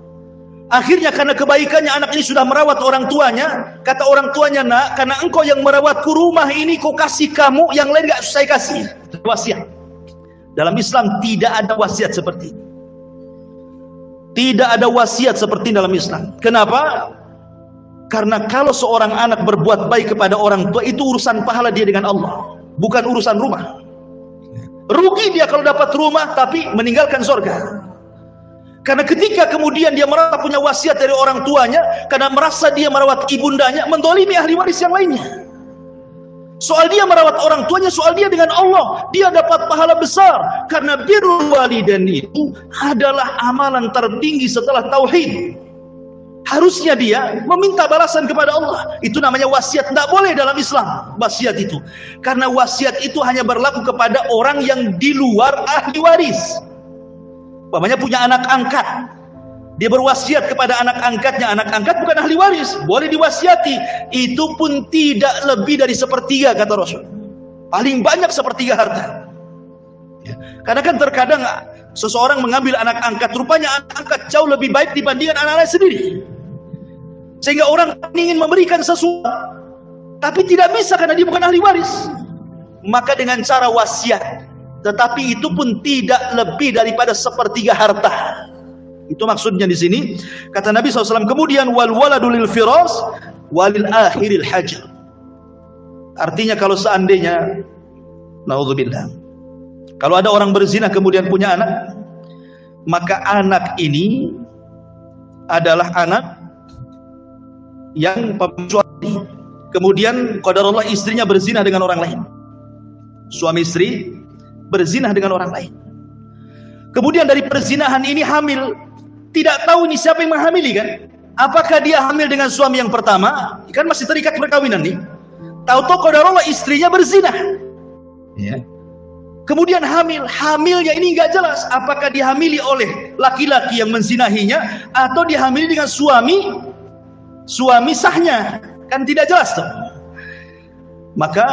Speaker 1: Akhirnya karena kebaikannya anak ini sudah merawat orang tuanya, kata orang tuanya, nak, karena engkau yang merawatku, rumah ini kau kasih kamu, yang lain gak saya kasih. Wasiat. Dalam Islam tidak ada wasiat seperti ini. Tidak ada wasiat seperti dalam Islam. Kenapa? Karena kalau seorang anak berbuat baik kepada orang tua, itu urusan pahala dia dengan Allah, bukan urusan rumah. Rugi dia kalau dapat rumah tapi meninggalkan surga. Karena ketika kemudian dia merasa punya wasiat dari orang tuanya, karena merasa dia merawat ibundanya, mendolimi ahli waris yang lainnya. Soal dia merawat orang tuanya, soal dia dengan Allah, dia dapat pahala besar. Karena birrul walidain itu adalah amalan tertinggi setelah tauhid. Harusnya dia meminta balasan kepada Allah. Itu namanya wasiat. Tidak boleh dalam Islam wasiat itu. Karena wasiat itu hanya berlaku kepada orang yang di luar ahli waris. Umpamanya punya anak angkat, dia berwasiat kepada anak angkatnya. Anak angkat bukan ahli waris, boleh diwasiati. Itu pun tidak lebih dari sepertiga, kata Rasul. Paling banyak sepertiga harta. Karena kan terkadang seseorang mengambil anak angkat, rupanya anak angkat jauh lebih baik dibandingkan anak-anak sendiri. Sehingga orang ingin memberikan sesuatu, tapi tidak bisa karena dia bukan ahli waris. Maka dengan cara wasiat. Tetapi itu pun tidak lebih daripada sepertiga harta. Itu maksudnya di sini. Kata Nabi SAW, kemudian wal waladu lil firas walil akhiril hajar. Artinya kalau seandainya, naudzubillah, kalau ada orang berzina kemudian punya anak, maka anak ini adalah anak yang suami. Kemudian qadarullah istrinya berzina dengan orang lain. Suami istri berzina dengan orang lain. Kemudian dari perzinahan ini hamil. Tidak tahu ini siapa yang menghamili kan? Apakah dia hamil dengan suami yang pertama? Kan masih terikat perkawinan nih. Tahu-tahu qadarullah istrinya berzina. Ya. Kemudian hamilnya ini nggak jelas. Apakah dihamili oleh laki-laki yang menzinahinya atau dihamili dengan suami sahnya? Kan tidak jelas tuh. Maka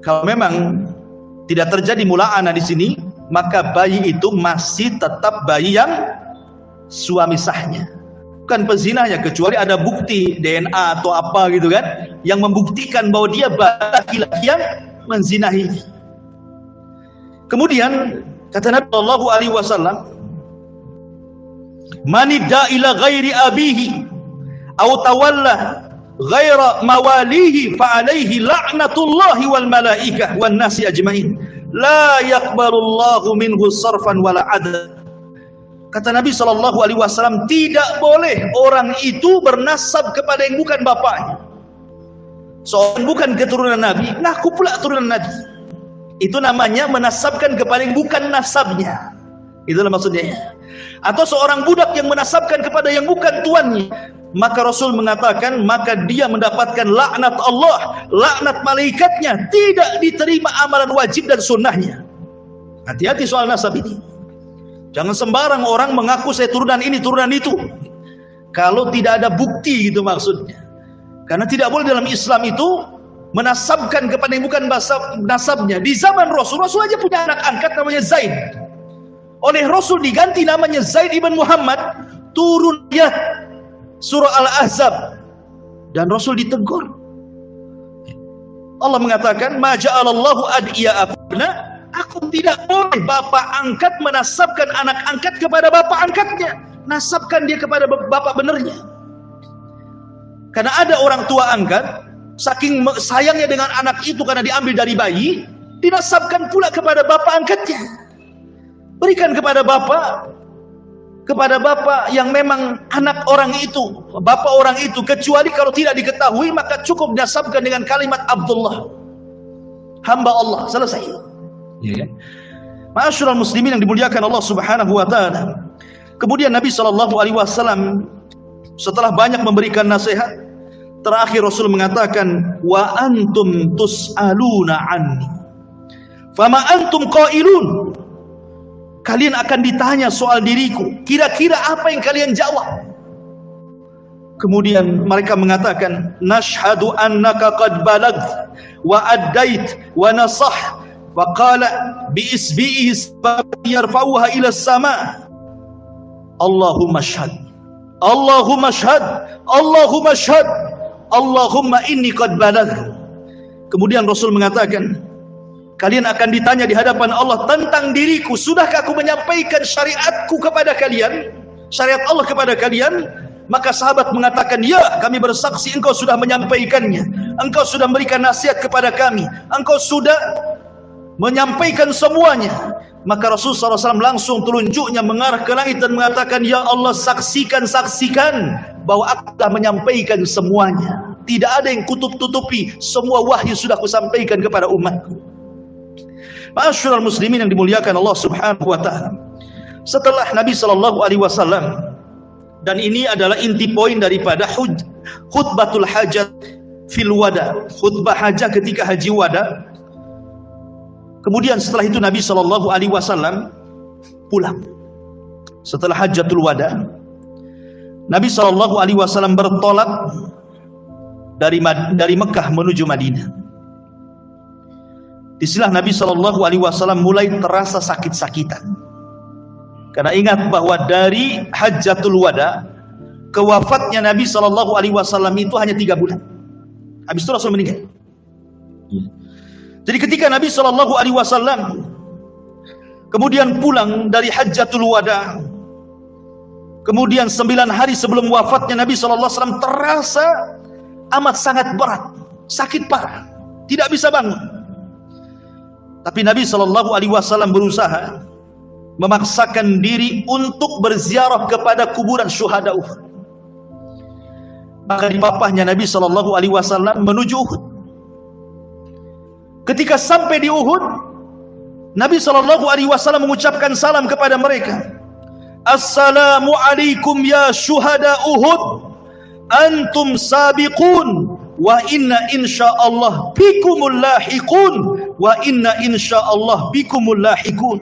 Speaker 1: kalau memang tidak terjadi mula'anah di sini, maka bayi itu masih tetap bayi yang suami sahnya, bukan pezinahnya, kecuali ada bukti DNA atau apa gitu kan, yang membuktikan bahwa dia laki-laki yang menzinahi. Kemudian kata Nabi Shallallahu Alaihi Wasallam, "Manidda ila ghairi abihi, atau tawalla ghaira mawalihi, fa alaihi la'natullahi wal malaikah wan nasi ajmain. La yaqbalullahu minhu sarfan wala adl." Kata Nabi Shallallahu Alaihi Wasallam, tidak boleh orang itu bernasab kepada yang bukan bapaknya. Seorang bukan keturunan Nabi, ngaku pula keturunan Nabi. Itu namanya menasabkan kepada yang bukan nasabnya. Itulah maksudnya. Atau seorang budak yang menasabkan kepada yang bukan tuannya, maka Rasul mengatakan, maka dia mendapatkan laknat Allah, laknat malaikatnya, tidak diterima amalan wajib dan sunnahnya. Hati-hati soal nasab ini. Jangan sembarang orang mengaku saya turunan ini, turunan itu, kalau tidak ada bukti, gitu maksudnya. Karena tidak boleh dalam Islam itu menasabkan kepada yang bukan nasabnya. Di zaman Rasul aja punya anak angkat namanya Zaid. Oleh Rasul diganti namanya Zaid ibn Muhammad, turun ya surah Al-Ahzab, dan Rasul ditegur. Allah mengatakan, "Ma ja'alallahu adiya abna." Aku tidak boleh bapak angkat menasabkan anak angkat kepada bapak angkatnya. Nasabkan dia kepada bapak benernya. Karena ada orang tua angkat, saking sayangnya dengan anak itu karena diambil dari bayi, dinasabkan pula kepada bapak angkatnya. Berikan kepada bapak yang memang anak orang itu, bapak orang itu, kecuali kalau tidak diketahui, maka cukup dinasabkan dengan kalimat Abdullah, hamba Allah, selesai. Ya. Ma'asyiral muslimin yang dimuliakan Allah Subhanahu wa taala. Kemudian Nabi Shallallahu Alaihi Wasallam setelah banyak memberikan nasihat, terakhir Rasul mengatakan, "Wa antum tus'aluna anni, fama antum qailun." Kalian akan ditanya soal diriku, kira-kira apa yang kalian jawab? Kemudian mereka mengatakan, "Nashhadu annaka qad balagh wa addait wa nasah." Faqala bi'isbihi yarfa'uha ila as-sama'. Allahumma shahad, Allahumma shahad, Allahumma shahad, Allahumma inni qad balagh. Kemudian Rasul mengatakan, kalian akan ditanya di hadapan Allah tentang diriku, sudahkah aku menyampaikan syariatku kepada kalian, syariat Allah kepada kalian? Maka sahabat mengatakan, ya, kami bersaksi engkau sudah menyampaikannya, engkau sudah memberikan nasihat kepada kami, engkau sudah menyampaikan semuanya. Maka Rasulullah SAW langsung telunjuknya mengarah ke langit dan mengatakan, ya Allah, saksikan bahwa aku telah menyampaikan semuanya. Tidak ada yang kutup-tutupi, semua wahyu sudah kusampaikan kepada umatku. Ma'asyiral muslimin yang dimuliakan Allah Subhanahu wa taala. Setelah Nabi SAW, dan ini adalah inti poin daripada khutbatul hajat fil wada, khutbah hajat ketika haji wada. Kemudian setelah itu Nabi SAW pulang. Setelah hajatul wada, Nabi SAW bertolak dari Mekah menuju Madinah. Disinilah Nabi SAW mulai terasa sakit-sakitan. Karena ingat bahwa dari hajatul wada ke wafatnya Nabi SAW itu hanya 3 bulan. Habis itu Rasul meninggal. Jadi ketika Nabi SAW kemudian pulang dari hajatul wada, kemudian 9 hari sebelum wafatnya Nabi SAW terasa amat sangat berat, sakit parah, tidak bisa bangun. Tapi Nabi SAW berusaha memaksakan diri untuk berziarah kepada kuburan syuhada Uhud. Maka dipapahnya Nabi SAW menuju Uhud. Ketika sampai di Uhud, Nabi SAW mengucapkan salam kepada mereka. Assalamu alaikum ya syuhada Uhud, antum sabiqun, wa inna insyaallah bikumul lahiqun, wa inna insyaallah bikumul lahiqun.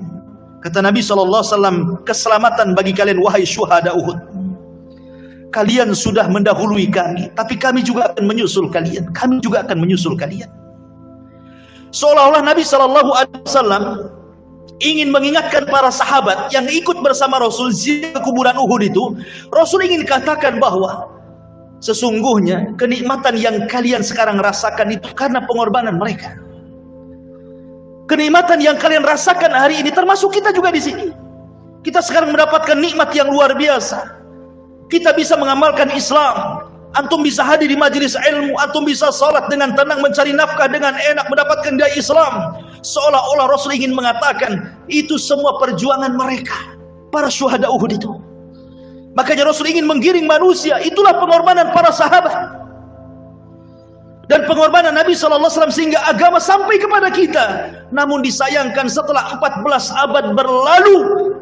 Speaker 1: Kata Nabi SAW, keselamatan bagi kalian wahai syuhada Uhud. Kalian sudah mendahului kami, tapi kami juga akan menyusul kalian. Kami juga akan menyusul kalian. Seolah-olah Nabi SAW ingin mengingatkan para sahabat yang ikut bersama Rasul ziarah ke kuburan Uhud itu. Rasul ingin katakan bahwa sesungguhnya kenikmatan yang kalian sekarang rasakan itu karena pengorbanan mereka. Kenikmatan yang kalian rasakan hari ini, termasuk kita juga di sini. Kita sekarang mendapatkan nikmat yang luar biasa. Kita bisa mengamalkan Islam. Antum bisa hadir di majelis ilmu, antum bisa salat dengan tenang, mencari nafkah dengan enak, mendapatkan daya Islam. Seolah-olah Rasul ingin mengatakan itu semua perjuangan mereka, para syuhada Uhud itu. Makanya Rasul ingin menggiring manusia, itulah pengorbanan para sahabat dan pengorbanan Nabi SAW sehingga agama sampai kepada kita. Namun disayangkan setelah 14 abad berlalu,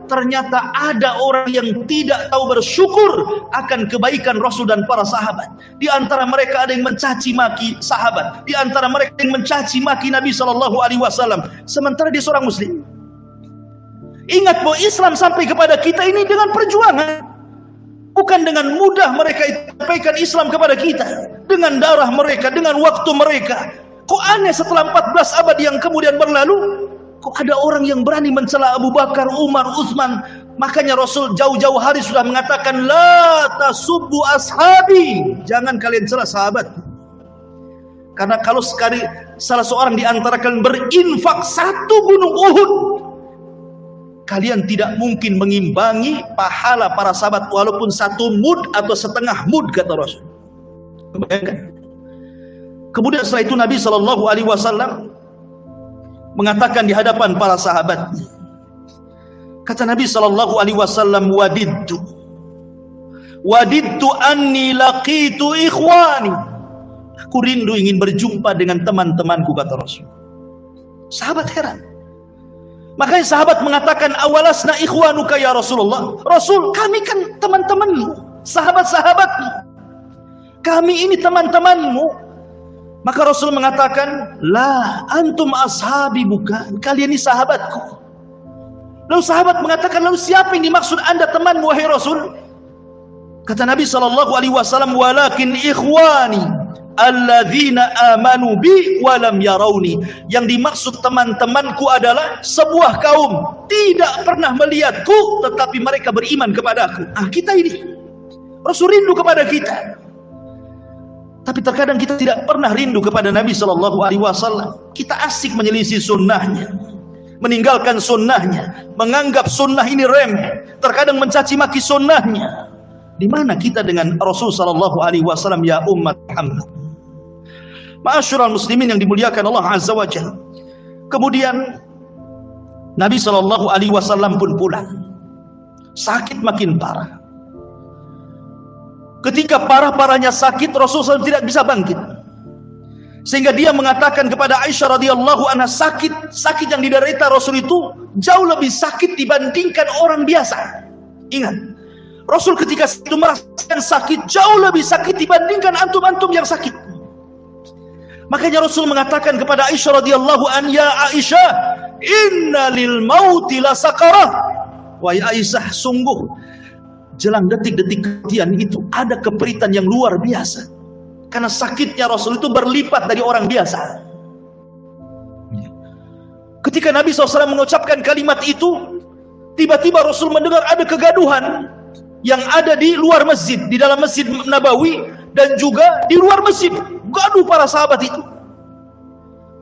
Speaker 1: ternyata ada orang yang tidak tahu bersyukur akan kebaikan Rasul dan para sahabat. Di antara mereka ada yang mencaci maki sahabat, di antara mereka yang mencaci maki Nabi SAW, sementara dia seorang muslim. Ingat bahwa Islam sampai kepada kita ini dengan perjuangan. Bukan dengan mudah mereka sampaikan Islam kepada kita, dengan darah mereka, dengan waktu mereka. Kok aneh setelah 14 abad yang kemudian berlalu, kok ada orang yang berani mencela Abu Bakar, Umar, Utsman. Makanya Rasul jauh-jauh hari sudah mengatakan, la tasubbu ashabi, jangan kalian cela sahabat. Karena kalau sekali salah seorang di antara kalian berinfak 1 gunung Uhud, kalian tidak mungkin mengimbangi pahala para sahabat walaupun 1 mud atau setengah mud, kata Rasul. Bayangkan. Kemudian setelah itu Nabi SAW mengatakan di hadapan para sahabat, kata Nabi SAW, wadidtu anni laqitu ikhwani, aku rindu ingin berjumpa dengan teman-temanku, kata Rasul. Sahabat heran. Makanya sahabat mengatakan, awalasna ikhwanuka ya Rasulullah. Rasul, kami kan teman-temanmu, sahabat-sahabatmu, kami ini teman-temanmu. Maka Rasul mengatakan, la antum ashabi, bukan, kalian ini sahabatku. Lalu sahabat mengatakan, lalu siapa yang dimaksud anda temanmu wahai Rasul? Kata Nabi SAW, walakin ikhwani alladzina amanu bi walam yarawni. Yang dimaksud teman-temanku adalah sebuah kaum tidak pernah melihatku tetapi mereka beriman kepadaku. Kita ini Rasul rindu kepada kita, tapi terkadang kita tidak pernah rindu kepada Nabi SAW. Kita asik menyelisih sunnahnya, meninggalkan sunnahnya, menganggap sunnah ini remeh, terkadang mencaci maki sunnahnya. Di mana kita dengan Rasul SAW, ya umat Muhammad? Ma'asyiral muslimin yang dimuliakan Allah Azza wa Jalla. Kemudian Nabi SAW pun pulang. Sakit makin parah. Ketika parah-parahnya sakit, Rasulullah SAW tidak bisa bangkit. Sehingga dia mengatakan kepada Aisyah radhiyallahu anha, sakit yang diderita Rasul itu jauh lebih sakit dibandingkan orang biasa. Ingat, Rasul ketika itu merasakan sakit jauh lebih sakit dibandingkan antum-antum yang sakit. Makanya Rasul mengatakan kepada Aisyah radhiyallahu anha, ya Aisyah, inna lil mauti la sakarah. Wahai Aisyah, sungguh jelang detik-detik kematian itu ada keperitan yang luar biasa. Karena sakitnya Rasul itu berlipat dari orang biasa. Ketika Nabi SAW mengucapkan kalimat itu, tiba-tiba Rasul mendengar ada kegaduhan yang ada di luar masjid, di dalam Masjid Nabawi dan juga di luar masjid. Gaduh para sahabat itu.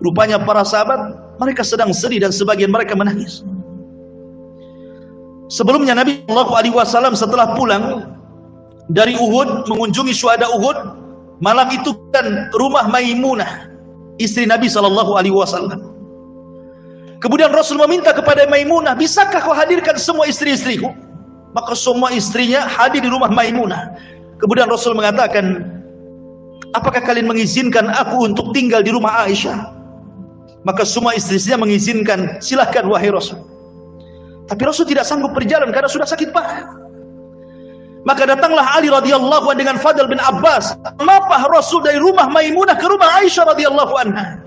Speaker 1: Rupanya para sahabat mereka sedang sedih dan sebagian mereka menangis. Sebelumnya Nabi SAW setelah pulang dari Uhud, mengunjungi syuhada Uhud, malam itu kan rumah Maimunah, istri Nabi SAW. Kemudian Rasul meminta kepada Maimunah, bisakah kau hadirkan semua istri-istriku? Maka semua istrinya hadir di rumah Maimunah. Kemudian Rasul mengatakan, apakah kalian mengizinkan aku untuk tinggal di rumah Aisyah? Maka semua istri-istrinya mengizinkan, silakan wahai Rasul. Tapi Rasul tidak sanggup berjalan karena sudah sakit parah. Maka datanglah Ali radhiyallahu anhu dengan Fadl bin Abbas, mapah Rasul dari rumah Maimunah ke rumah Aisyah radhiyallahu anha.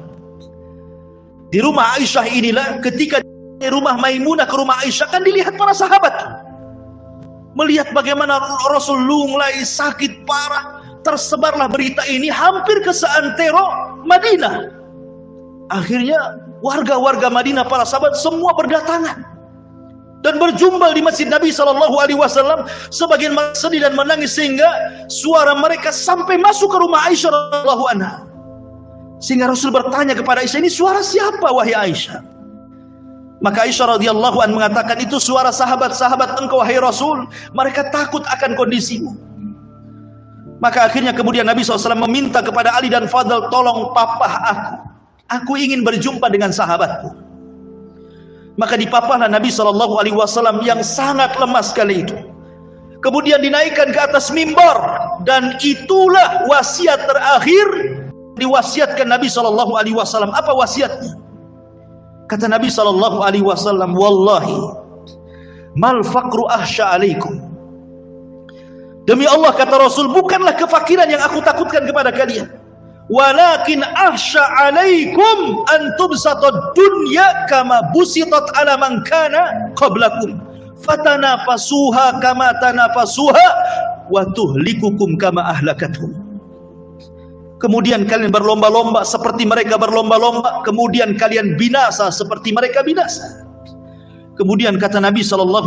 Speaker 1: Di rumah Aisyah inilah, ketika dari rumah Maimunah ke rumah Aisyah, kan dilihat para sahabat. Melihat bagaimana Rasul lunglai, sakit parah, tersebarlah berita ini hampir ke seantero Madinah. Akhirnya warga-warga Madinah, para sahabat semua berdatangan dan berjumpal di masjid Nabi SAW. Sebagian sedih dan menangis sehingga suara mereka sampai masuk ke rumah Aisyah radhiyallahu anha. Sehingga Rasul bertanya kepada Aisyah, ini suara siapa wahai Aisyah? Maka Aisyah radhiyallahu anha mengatakan, itu suara sahabat-sahabat engkau wahai Rasul, mereka takut akan kondisimu. Maka akhirnya kemudian Nabi SAW meminta kepada Ali dan Fadl, tolong papah aku ingin berjumpa dengan sahabatku. Maka dipapahlah Nabi SAW yang sangat lemas kali itu. Kemudian dinaikkan ke atas mimbar, dan itulah wasiat terakhir diwasiatkan Nabi SAW. Apa wasiatnya? Kata Nabi SAW, wallahi mal faqru ahsya alaikum. Demi Allah, kata Rasul, bukanlah kefakiran yang aku takutkan kepada kalian, walakin ahsya alaikum an tubsatad dunya kama busitat ala man kana qablakum fatanafasuha kama tanafasuha wa tuhlikukum kama ahlakathum. Kemudian kalian berlomba-lomba seperti mereka berlomba-lomba, kemudian kalian binasa seperti mereka binasa. Kemudian kata Nabi SAW,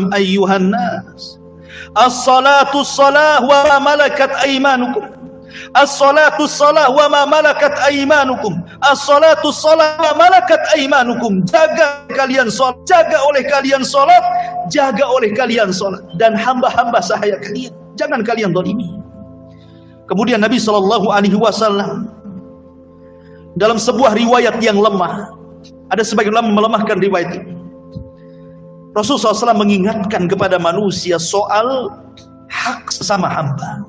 Speaker 1: ayyuhan nas, as-salatu as-salah wa ma malakat aymanukum. As-salatu as-salah wa ma malakat aymanukum. As-salatu as-salah wa malakat aymanukum. Jaga kalian salat, jaga oleh kalian salat, jaga oleh kalian salat, dan hamba-hamba sahaya kalian, jangan kalian zalimi. Kemudian Nabi SAW dalam sebuah riwayat yang lemah, ada sebagian ulama melemahkan riwayat ini, Rasulullah SAW mengingatkan kepada manusia soal hak sesama hamba.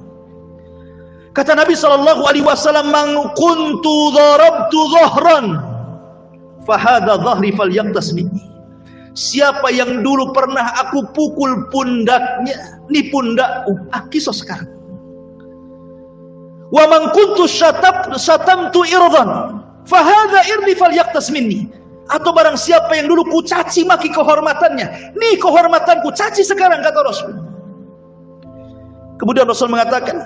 Speaker 1: Kata Nabi SAW, man kuntu darabtu dhahran fahadha dhahri falyaqtas minni. Siapa yang dulu pernah aku pukul pundaknya, ini pundakku, kisos sekarang. Wa man kuntu syatamtu irdan fahadha irdi falyaqtas minni. Atau barang siapa yang dulu ku caci maki kehormatannya, nih kehormatanku, caci sekarang, kata Rasul. Kemudian Rasul mengatakan,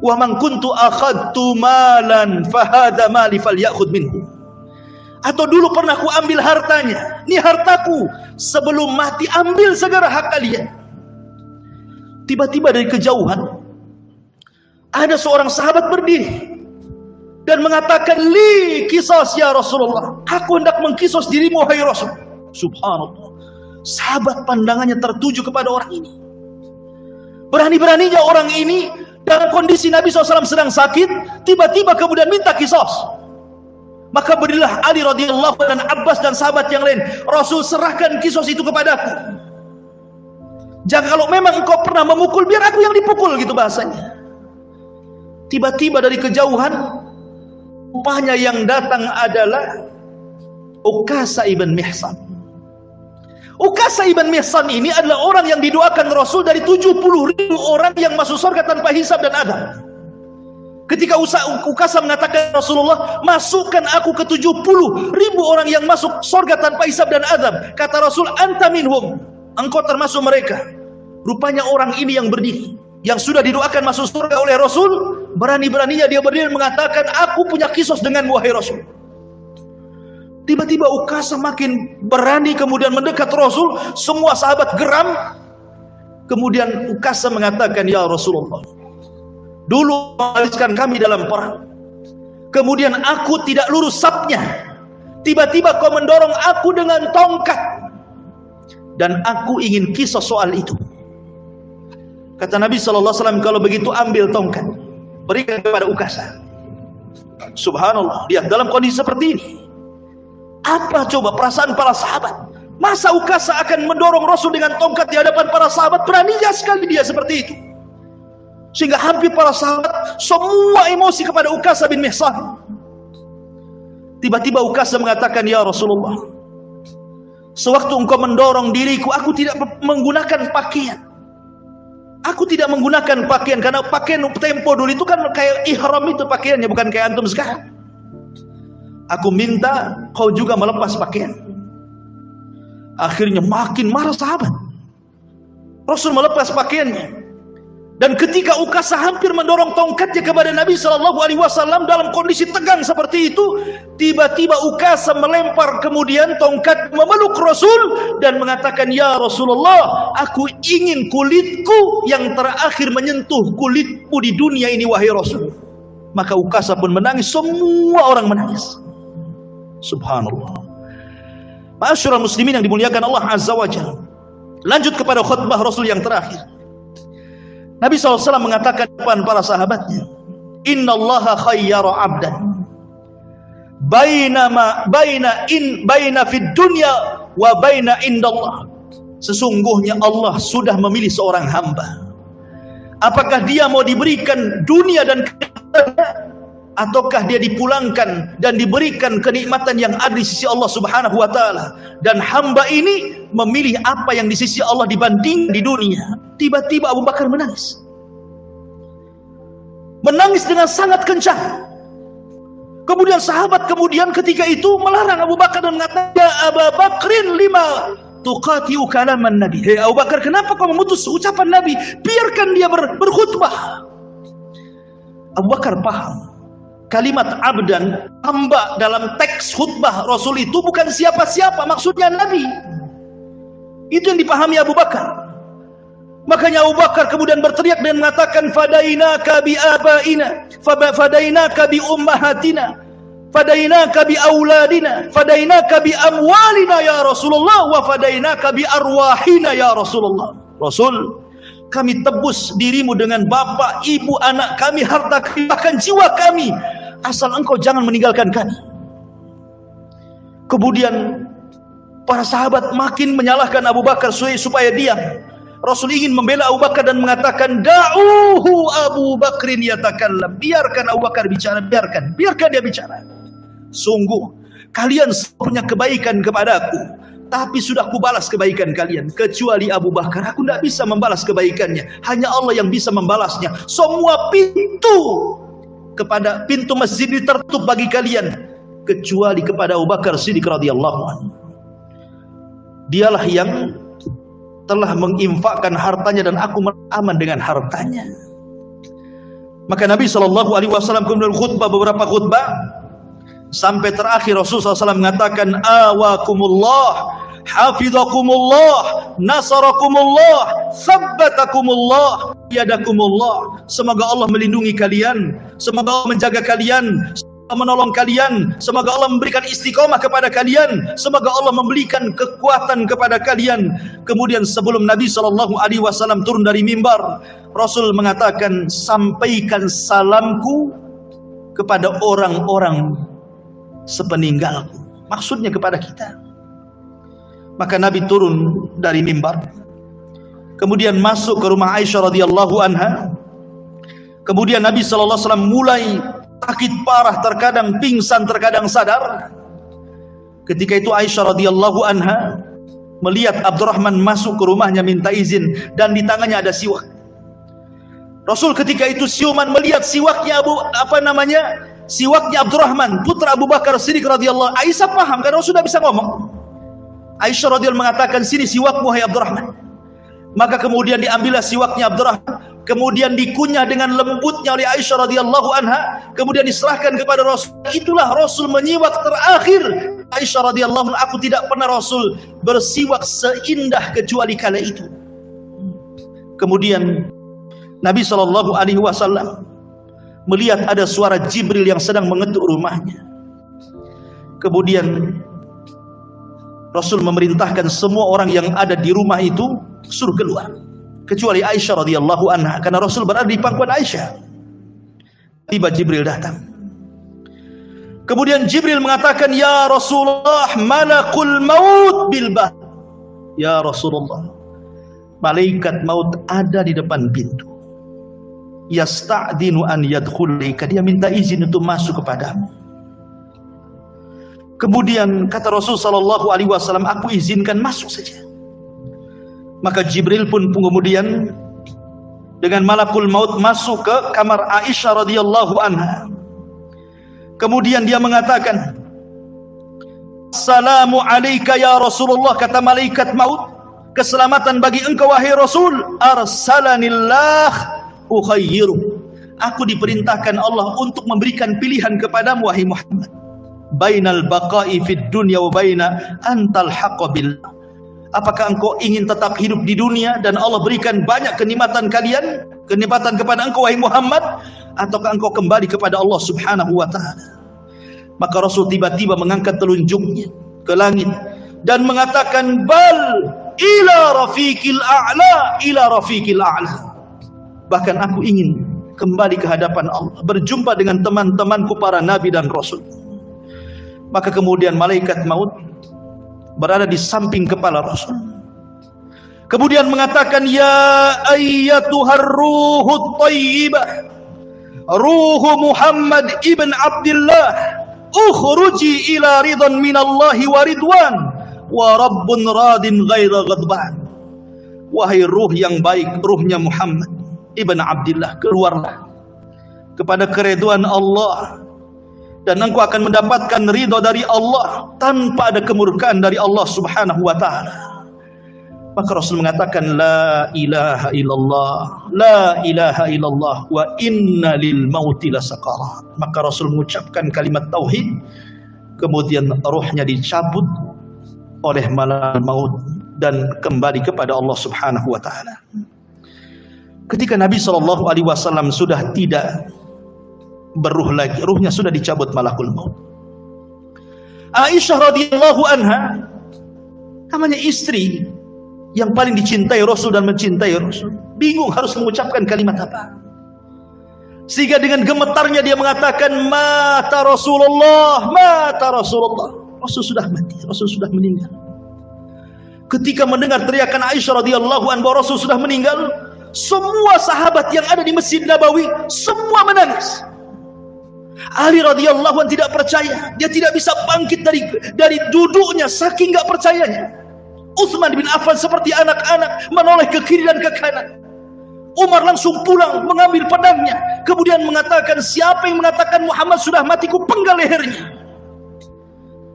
Speaker 1: wa man kuntu akhadtu malan fahada mali falyakhudh minhu. Atau dulu pernah ku ambil hartanya, ini hartaku, sebelum mati ambil segera hak kalian. Tiba-tiba dari kejauhan ada seorang sahabat berdiri dan mengatakan, li qisas ya Rasulullah, aku hendak mengkisos dirimu wahai Rasul. Subhanallah, sahabat pandangannya tertuju kepada orang ini. Berani-beraninya orang ini dalam kondisi Nabi SAW sedang sakit, tiba-tiba kemudian minta kisos. Maka berilah Ali radhiyallahu dan Abbas dan sahabat yang lain. Rasul serahkan kisos itu kepadaku. Jangan, kalau memang engkau pernah memukul, biar aku yang dipukul, gitu bahasanya. Tiba-tiba dari kejauhan, rupanya yang datang adalah Ukasha ibn Mihsan. Ukasha ibn Mihsan ini adalah orang yang didoakan Rasul dari 70.000 orang yang masuk surga tanpa hisab dan adab. Ketika Ukasha mengatakan, Rasulullah, masukkan aku ke 70.000 orang yang masuk surga tanpa hisab dan adab. Kata Rasul, anta minhum, engkau termasuk mereka. Rupanya orang ini yang berdiri, yang sudah didoakan masuk surga oleh Rasul, berani-beraninya dia berdiri mengatakan, aku punya kisos dengan wahai Rasul. Tiba-tiba Ukasha makin berani kemudian mendekat Rasul. Semua sahabat geram. Kemudian Ukasha mengatakan, ya Rasulullah, dulu menghabiskan kami dalam perang, kemudian aku tidak lurus sapnya. Tiba-tiba kau mendorong aku dengan tongkat, dan aku ingin kisah soal itu. Kata Nabi SAW, kalau begitu ambil tongkat, berikan kepada Ukasha. Subhanallah, lihat dalam kondisi seperti ini. Apa coba perasaan para sahabat? Masa Ukasha akan mendorong Rasul dengan tongkat di hadapan para sahabat? Beraninya sekali dia seperti itu. Sehingga hampir para sahabat semua emosi kepada Ukasha bin Mihsan. Tiba-tiba Ukasha mengatakan, ya Rasulullah, sewaktu engkau mendorong diriku, aku tidak menggunakan pakaian. Aku tidak menggunakan pakaian, karena pakaian tempo dulu itu kan kayak ihram itu pakaiannya, bukan kayak antum sekarang. Aku minta kau juga melepas pakaian. Akhirnya makin marah sahabat. Rasul melepas pakaiannya. Dan ketika Ukasha hampir mendorong tongkatnya kepada Nabi SAW dalam kondisi tegang seperti itu, tiba-tiba Ukasha melempar kemudian tongkat, memeluk Rasul dan mengatakan, ya Rasulullah, aku ingin kulitku yang terakhir menyentuh kulitmu di dunia ini wahai Rasul. Maka Ukasha pun menangis, semua orang menangis. Subhanallah. Ma'asyiral muslimin yang dimuliakan Allah Azza wa Jalla. Lanjut kepada khutbah Rasul yang terakhir. Nabi SAW mengatakan kepada para sahabatnya, Inna allaha khayyara abdan baina fid dunya wa baina indallah. Sesungguhnya Allah sudah memilih seorang hamba. Apakah dia mau diberikan dunia dan kenikmatannya, ataukah dia dipulangkan dan diberikan kenikmatan yang ada di sisi Allah Subhanahu wa taala? Dan hamba ini memilih apa yang di sisi Allah dibanding di dunia. Tiba-tiba Abu Bakar menangis. Menangis dengan sangat kencang. Kemudian sahabat ketika itu melarang Abu Bakar dan mengatakan, ya Abu Bakrin lima tuqatiu kalaman Nabi. Hei Abu Bakar, kenapa kau memutus ucapan Nabi? Biarkan dia berkhutbah. Abu Bakar paham. Kalimat abdan, hamba, dalam teks khutbah Rasul itu bukan siapa-siapa, maksudnya Nabi. Itu yang dipahami Abu Bakar. Makanya Abu Bakar kemudian berteriak dan mengatakan, fadainaka bi abaina, fadainaka bi ummahatina, fadainaka bi auladina, fadainaka bi amwalina ya Rasulullah, wa fadainaka bi arwahina ya Rasulullah. Rasul, kami tebus dirimu dengan bapak, ibu, anak kami, harta kami, bahkan jiwa kami, asal engkau jangan meninggalkan kami. Kemudian para sahabat makin menyalahkan Abu Bakar supaya diam. Rasul ingin membela Abu Bakar dan mengatakan, da'uhu Abu Bakrin yatakallam. Biarkan Abu Bakar bicara, biarkan dia bicara. Sungguh kalian punya kebaikan kepadaku, tapi sudah kubalas kebaikan kalian. Kecuali Abu Bakar, aku tidak bisa membalas kebaikannya. Hanya Allah yang bisa membalasnya. Semua pintu masjid ini tertutup bagi kalian, kecuali kepada Abu Bakar Siddiq radhiyallahu anhu. Dialah yang telah menginfakkan hartanya dan aku aman dengan hartanya. Maka Nabi SAW kemudian khutbah beberapa khutbah sampai terakhir Rasulullah SAW mengatakan, awakumullah, hafizakumullah, nasarakumullah, sabbatakumullah, yadakumullah. Semoga Allah melindungi kalian, semoga Allah menjaga kalian, menolong kalian, semoga Allah memberikan istiqomah kepada kalian, semoga Allah memberikan kekuatan kepada kalian. Kemudian sebelum Nabi SAW turun dari mimbar, Rasul mengatakan, sampaikan salamku kepada orang-orang sepeninggalku. Maksudnya kepada kita. Maka Nabi turun dari mimbar, kemudian masuk ke rumah Aisyah radhiyallahu anha. Kemudian Nabi sallallahu alaihi wasallam mulai sakit parah, terkadang pingsan, terkadang sadar. Ketika itu Aisyah radhiyallahu anha melihat Abdurrahman masuk ke rumahnya minta izin, dan di tangannya ada siwak. Rasul ketika itu siuman melihat siwaknya siwaknya Abdurrahman putra Abu Bakar Siddiq radhiyallahu. Aisyah paham karena Rasul sudah bisa ngomong. Aisyah radhiyallahu mengatakan, sini siwakmu hai Abdurrahman. Maka kemudian diambillah siwaknya Abdurrahman, kemudian dikunyah dengan lembutnya oleh Aisyah radhiyallahu anha, kemudian diserahkan kepada Rasul. Itulah Rasul menyiwak terakhir. Aisyah radhiyallahu anha, aku tidak pernah Rasul bersiwak seindah kecuali kala itu. Kemudian Nabi sallallahu alaihi wasallam melihat ada suara Jibril yang sedang mengetuk rumahnya. Kemudian Rasul memerintahkan semua orang yang ada di rumah itu suruh keluar, kecuali Aisyah radhiyallahu anha, karena Rasul berada di pangkuan Aisyah. Tiba Jibril datang. Kemudian Jibril mengatakan, ya Rasulullah, malakul maut bil bab. Ya Rasulullah, malaikat maut ada di depan pintu. Yasta'dinu an yadkhulika, dia minta izin untuk masuk kepadamu. Kemudian kata Rasul sallallahu alaihi wasallam, aku izinkan masuk saja. Maka Jibril pun kemudian dengan malakul maut masuk ke kamar Aisyah radhiyallahu anha. Kemudian dia mengatakan, assalamu alayka ya Rasulullah, kata malaikat maut, keselamatan bagi engkau wahai Rasul. Arsalanillah ukhayyiru, aku diperintahkan Allah untuk memberikan pilihan kepadamu wahai Muhammad. Bainal baqa'i fid dunya wa baina antal haqqa billah. Apakah engkau ingin tetap hidup di dunia dan Allah berikan banyak kenikmatan kepada engkau wahai Muhammad, ataukah engkau kembali kepada Allah Subhanahu wa taala? Maka Rasul tiba-tiba mengangkat telunjuknya ke langit dan mengatakan, bal ila rafiqil a'la, ila rafiqil a'la. Bahkan aku ingin kembali ke hadapan Allah, berjumpa dengan teman-temanku para nabi dan rasul. Maka kemudian malaikat maut berada di samping kepala Rasul. Kemudian mengatakan, ya ayyatuhar ruhut thayyibah, ruhu Muhammad ibn Abdullah, ukhruji ila ridhan minallahi wa ridwan wa rabbun radin ghaira ghadban. Wahai ruh yang baik, ruhnya Muhammad ibn Abdullah, keluarlah kepada keridhaan Allah, dan engkau akan mendapatkan ridha dari Allah tanpa ada kemurkaan dari Allah Subhanahu wa taala. Maka Rasul mengatakan, la ilaha illallah, la ilaha illallah, wa inna lil mauti lasaqarat. Maka Rasul mengucapkan kalimat tauhid, kemudian rohnya dicabut oleh malaikat maut dan kembali kepada Allah Subhanahu wa taala. Ketika Nabi sallallahu alaihi wasallam sudah tidak berruh lagi, ruhnya sudah dicabut malakul maut, Aisyah radhiyallahu anha, namanya istri yang paling dicintai Rasul dan mencintai Rasul, bingung harus mengucapkan kalimat apa. Sehingga dengan gemetarnya dia mengatakan, mata Rasulullah, mata Rasulullah. Rasul sudah mati, Rasul sudah meninggal. Ketika mendengar teriakan Aisyah radhiyallahu anha bahwa Rasul sudah meninggal, semua sahabat yang ada di Masjid Nabawi semua menangis. Ali radhiyallahu anhu tidak percaya, dia tidak bisa bangkit dari duduknya saking enggak percayanya. Utsman bin Affan seperti anak-anak menoleh ke kiri dan ke kanan. Umar langsung pulang mengambil pedangnya, kemudian mengatakan, siapa yang mengatakan Muhammad sudah mati, ku penggal lehernya.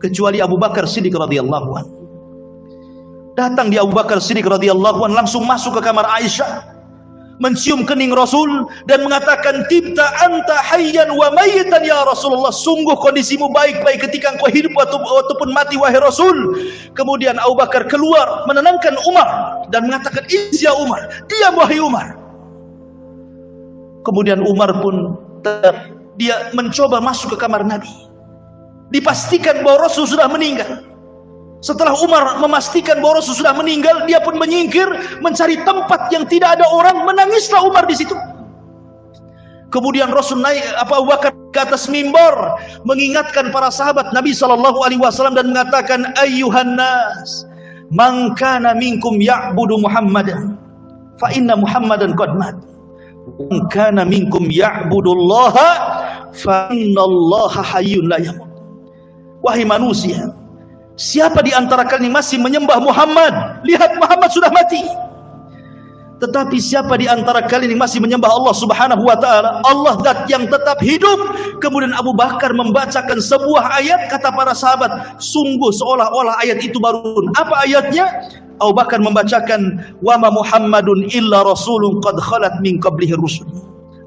Speaker 1: Kecuali Abu Bakar Siddiq radhiyallahu anhu. Datang di Abu Bakar Siddiq radhiyallahu anhu, langsung masuk ke kamar Aisyah, mencium kening Rasul dan mengatakan, tibta anta hayyan wa mayyitan ya Rasulullah, sungguh kondisimu baik-baik ketika engkau hidup ataupun mati wahai Rasul. Kemudian Abu Bakar keluar menenangkan Umar dan mengatakan, ya Umar, diam wahai Umar. Kemudian Umar pun dia mencoba masuk ke kamar Nabi, dipastikan bahwa Rasul sudah meninggal. Setelah Umar memastikan bahwa Rasul sudah meninggal, dia pun menyingkir mencari tempat yang tidak ada orang. Menangislah Umar di situ. Kemudian Rasul naik, Abu Bakar ke atas mimbar mengingatkan para sahabat Nabi SAW dan mengatakan, ayyuhan nas, man kana minkum ya'budu Muhammadan fa inna Muhammadan qad mat. Man kana minkum ya'budullaha fa innallaha hayyun la yamut. Wahai manusia, siapa di antara kalian yang masih menyembah Muhammad? Lihat, Muhammad sudah mati. Tetapi siapa di antara kalian yang masih menyembah Allah Subhanahu wa taala? Allah zat yang tetap hidup. Kemudian Abu Bakar membacakan sebuah ayat, kata para sahabat, sungguh seolah-olah ayat itu baru. Apa ayatnya? Abu Bakar membacakan, wa ma Muhammadun illa rasulun qad khalat min qablihi rusul.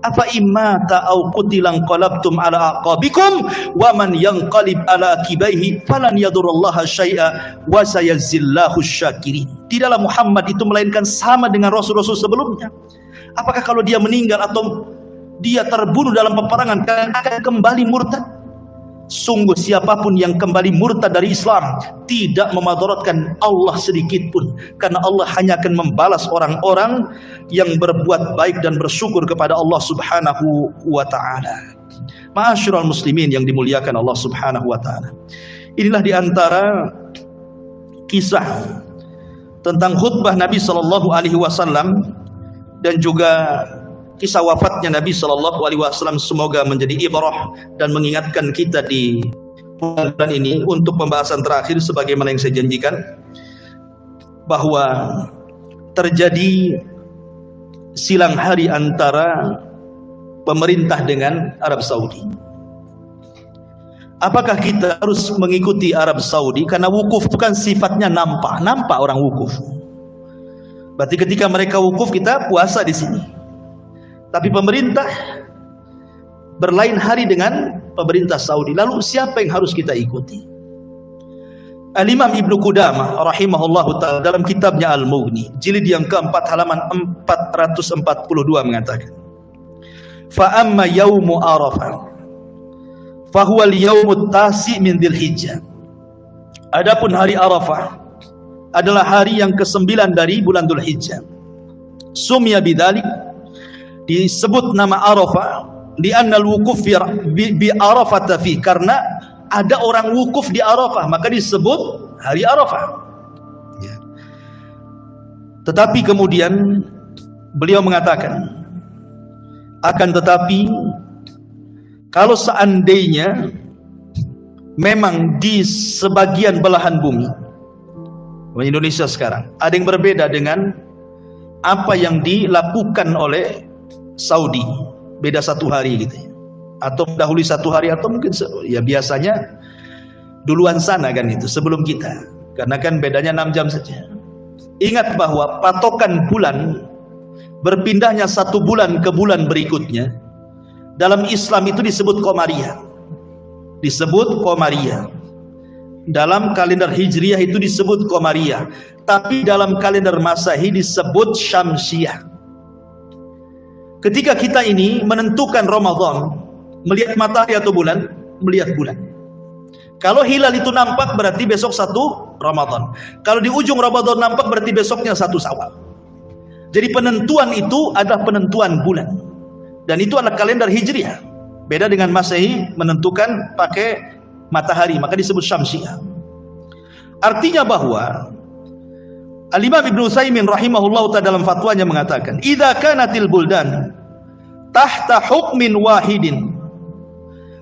Speaker 1: Afa immata au qutilan qalabtum ala aqabikum wa man yanqalib ala akibaihi falan yadurrallaha syai'a wa sayajzillahu syakirin. Tidaklah Muhammad itu melainkan sama dengan rasul-rasul sebelumnya. Apakah kalau dia meninggal atau dia terbunuh dalam peperangan akan kembali murtad? Sungguh siapapun yang kembali murtad dari Islam tidak memadaratkan Allah sedikit pun, karena Allah hanya akan membalas orang-orang yang berbuat baik dan bersyukur kepada Allah Subhanahu wa taala. Ma'asyiral muslimin yang dimuliakan Allah Subhanahu wa taala. Inilah diantara kisah tentang khutbah Nabi sallallahu alaihi wasallam dan juga kisah wafatnya Nabi SAW. Semoga menjadi ibrah dan mengingatkan kita di bulan ini. Untuk pembahasan terakhir, sebagaimana yang saya janjikan, bahwa terjadi silang hari antara pemerintah dengan Arab Saudi. Apakah kita harus mengikuti Arab Saudi? Karena wukuf itu kan sifatnya nampak orang wukuf. Berarti ketika mereka wukuf, kita puasa di sini. Tapi pemerintah berlain hari dengan pemerintah Saudi. Lalu siapa yang harus kita ikuti? Al-Imam Ibnu Qudamah rahimahullahu ta'ala dalam kitabnya Al-Mughni jilid yang keempat halaman 442 mengatakan, fa amma yaumu arafah fahuwa al-yaumut tasi' min Dzulhijjah. Adapun hari Arafah adalah hari yang ke-9 dari bulan Dzulhijjah. Sumya bidzalik, disebut nama Arafah di annal wukuf bi Arafah fi, karena ada orang wukuf di Arafah maka disebut hari Arafah. Ya. Tetapi kemudian beliau mengatakan, akan tetapi kalau seandainya memang di sebagian belahan bumi Indonesia sekarang ada yang berbeda dengan apa yang dilakukan oleh Saudi, beda 1 hari gitu ya, atau dahulu 1 hari, atau mungkin ya biasanya duluan sana kan itu sebelum kita, karena kan bedanya 6 jam saja. Ingat bahwa patokan bulan berpindahnya 1 bulan ke bulan berikutnya dalam Islam itu disebut Qamariyah. Disebut Qamariyah. Dalam kalender Hijriyah itu disebut Qamariyah, tapi dalam kalender Masehi disebut Syamsiyah. Ketika kita ini menentukan Ramadan, melihat matahari atau bulan, melihat bulan. Kalau hilal itu nampak berarti besok 1 Ramadan. Kalau di ujung Ramadan nampak berarti besoknya 1 Syawal. Jadi penentuan itu adalah penentuan bulan. Dan itu adalah kalender Hijriah. Beda dengan Masehi menentukan pakai matahari, maka disebut Syamsiyah. Artinya bahwa Al-Imam Ibnu Utsaimin rahimahullah ta'ala dalam fatwanya mengatakan, idza kanatil buldan tahta hukmin wahidin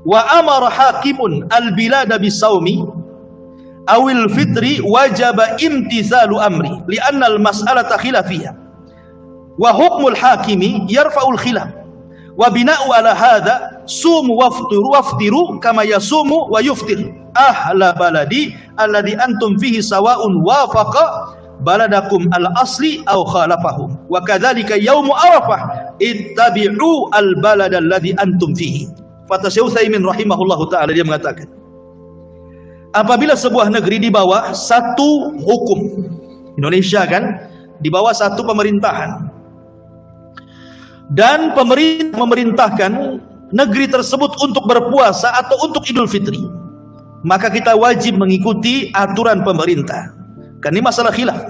Speaker 1: wa amara hakimun al-bilada bisawmi awil fitri wajaba imtithalu amri li'anna al-mas'alata khilafiyah wa hukmul hakimi yarfa'ul khilaf wa bina'u ala hadha sumu waftiru kama yasumu wa yuftir ahla baladi alladhi antum fihi sawa'un wafaqa baladakum al-asli aw khalafahum wa kadzalika yaumu arafah ittabi'u al-balad alladhi antum fihi. Fatwa Syekh Utsaimin rahimahullahu taala, dia mengatakan, apabila sebuah negeri di bawah satu hukum, Indonesia kan di bawah satu pemerintahan, dan pemerintah memerintahkan negeri tersebut untuk berpuasa atau untuk Idul Fitri, maka kita wajib mengikuti aturan pemerintah. Kan ini masalah khilaf.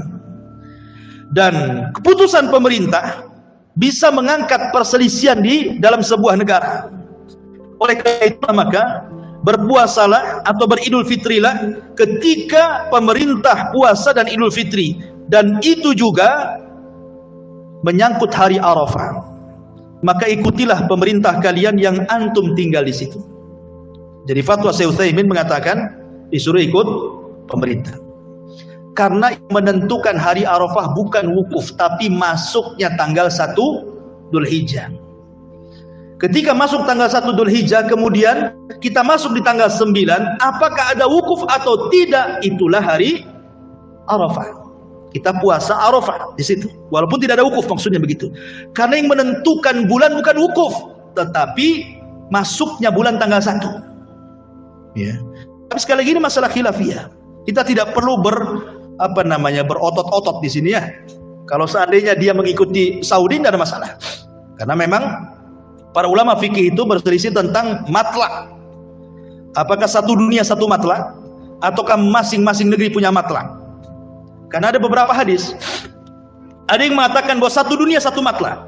Speaker 1: Dan keputusan pemerintah bisa mengangkat perselisihan di dalam sebuah negara. Oleh karena itu maka berpuasalah atau beridul fitrilah ketika pemerintah puasa dan idul fitri, dan itu juga menyangkut hari Arafah. Maka ikutilah pemerintah kalian yang antum tinggal di situ. Jadi fatwa Syekh Utsaimin mengatakan disuruh ikut pemerintah. Karena menentukan hari Arafah bukan wukuf, tapi masuknya tanggal 1 Dzulhijjah. Ketika masuk tanggal 1 Dzulhijjah, kemudian kita masuk di tanggal 9, apakah ada wukuf atau tidak, itulah hari Arafah. Kita puasa Arafah di situ, walaupun tidak ada wukuf, maksudnya begitu. Karena yang menentukan bulan bukan wukuf, tetapi masuknya bulan tanggal 1. Ya. Tapi sekali lagi ini masalah khilafiyah. Kita tidak perlu berotot-otot di sini ya. Kalau seandainya dia mengikuti Saudi tidak ada masalah. Karena memang para ulama fikih itu berselisih tentang matlak. Apakah satu dunia satu matlak, ataukah masing-masing negeri punya matlak? Karena ada beberapa hadis. Ada yang mengatakan bahwa satu dunia satu matlak.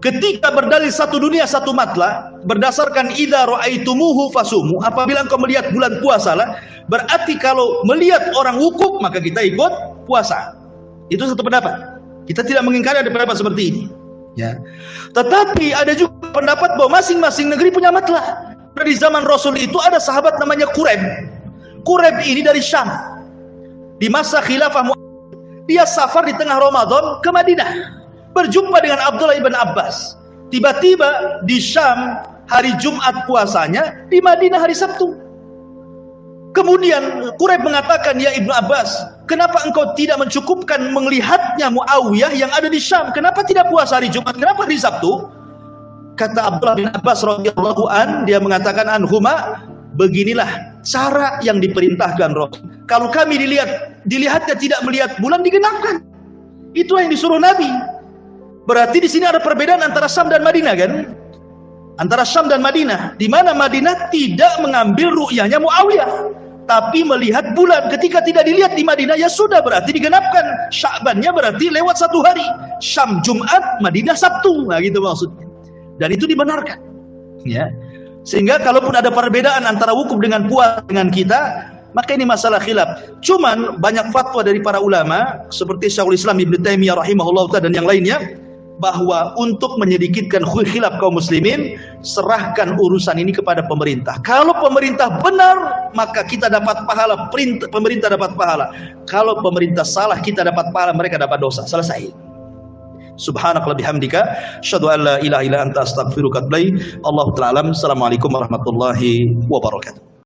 Speaker 1: Ketika berdalil satu dunia satu matlak, berdasarkan idza ra'aitumuhu fasumu, apabila engkau melihat bulan puasalah, berarti kalau melihat orang wukuf maka kita ikut puasa. Itu satu pendapat. Kita tidak mengingkari ada pendapat seperti ini. Ya. Tetapi ada juga pendapat bahwa masing-masing negeri punya matlak. Di zaman Rasul itu ada sahabat namanya Quraib. Quraib ini dari Syam. Di masa khilafah Mu'awiyah, dia safar di tengah Ramadan ke Madinah, berjumpa dengan Abdullah ibn Abbas. Tiba-tiba di Syam hari Jumat puasanya, di Madinah hari Sabtu. Kemudian Quraib mengatakan, ya Ibnu Abbas, kenapa engkau tidak mencukupkan melihatnya Muawiyah yang ada di Syam? Kenapa tidak puasa hari Jumat? Kenapa hari Sabtu? Kata Abdullah bin Abbas radhiyallahu an, dia mengatakan anhuma, beginilah cara yang diperintahkan Rasul. Kalau kami dilihatnya tidak melihat bulan, digenapkan. Itu yang disuruh Nabi. Berarti di sini ada perbedaan antara Syam dan Madinah kan? Antara Syam dan Madinah, di mana Madinah tidak mengambil ru'yahnya Muawiyah, tapi melihat bulan. Ketika tidak dilihat di Madinah, ya sudah, berarti digenapkan. Sya'bannya berarti lewat 1 hari. Syam Jumat, Madinah Sabtu. Nah gitu maksudnya. Dan itu dibenarkan. Ya. Sehingga kalaupun ada perbedaan antara wukuf dengan puasa dengan kita, maka ini masalah khilaf. Cuman banyak fatwa dari para ulama seperti Syekhul Islam Ibnu Taimiyah rahimahullah dan yang lainnya, bahwa untuk menyedikitkan khilaf kaum muslimin, serahkan urusan ini kepada pemerintah. Kalau pemerintah benar, maka kita dapat pahala, pemerintah dapat pahala. Kalau pemerintah salah, kita dapat pahala, mereka dapat dosa. Selesai. Subhanakallahumma bihamdika asyhadu an la ilaha illa anta astaghfiruka wa atubu ilaik. Allahu ta'ala alam. Assalamualaikum warahmatullahi wabarakatuh.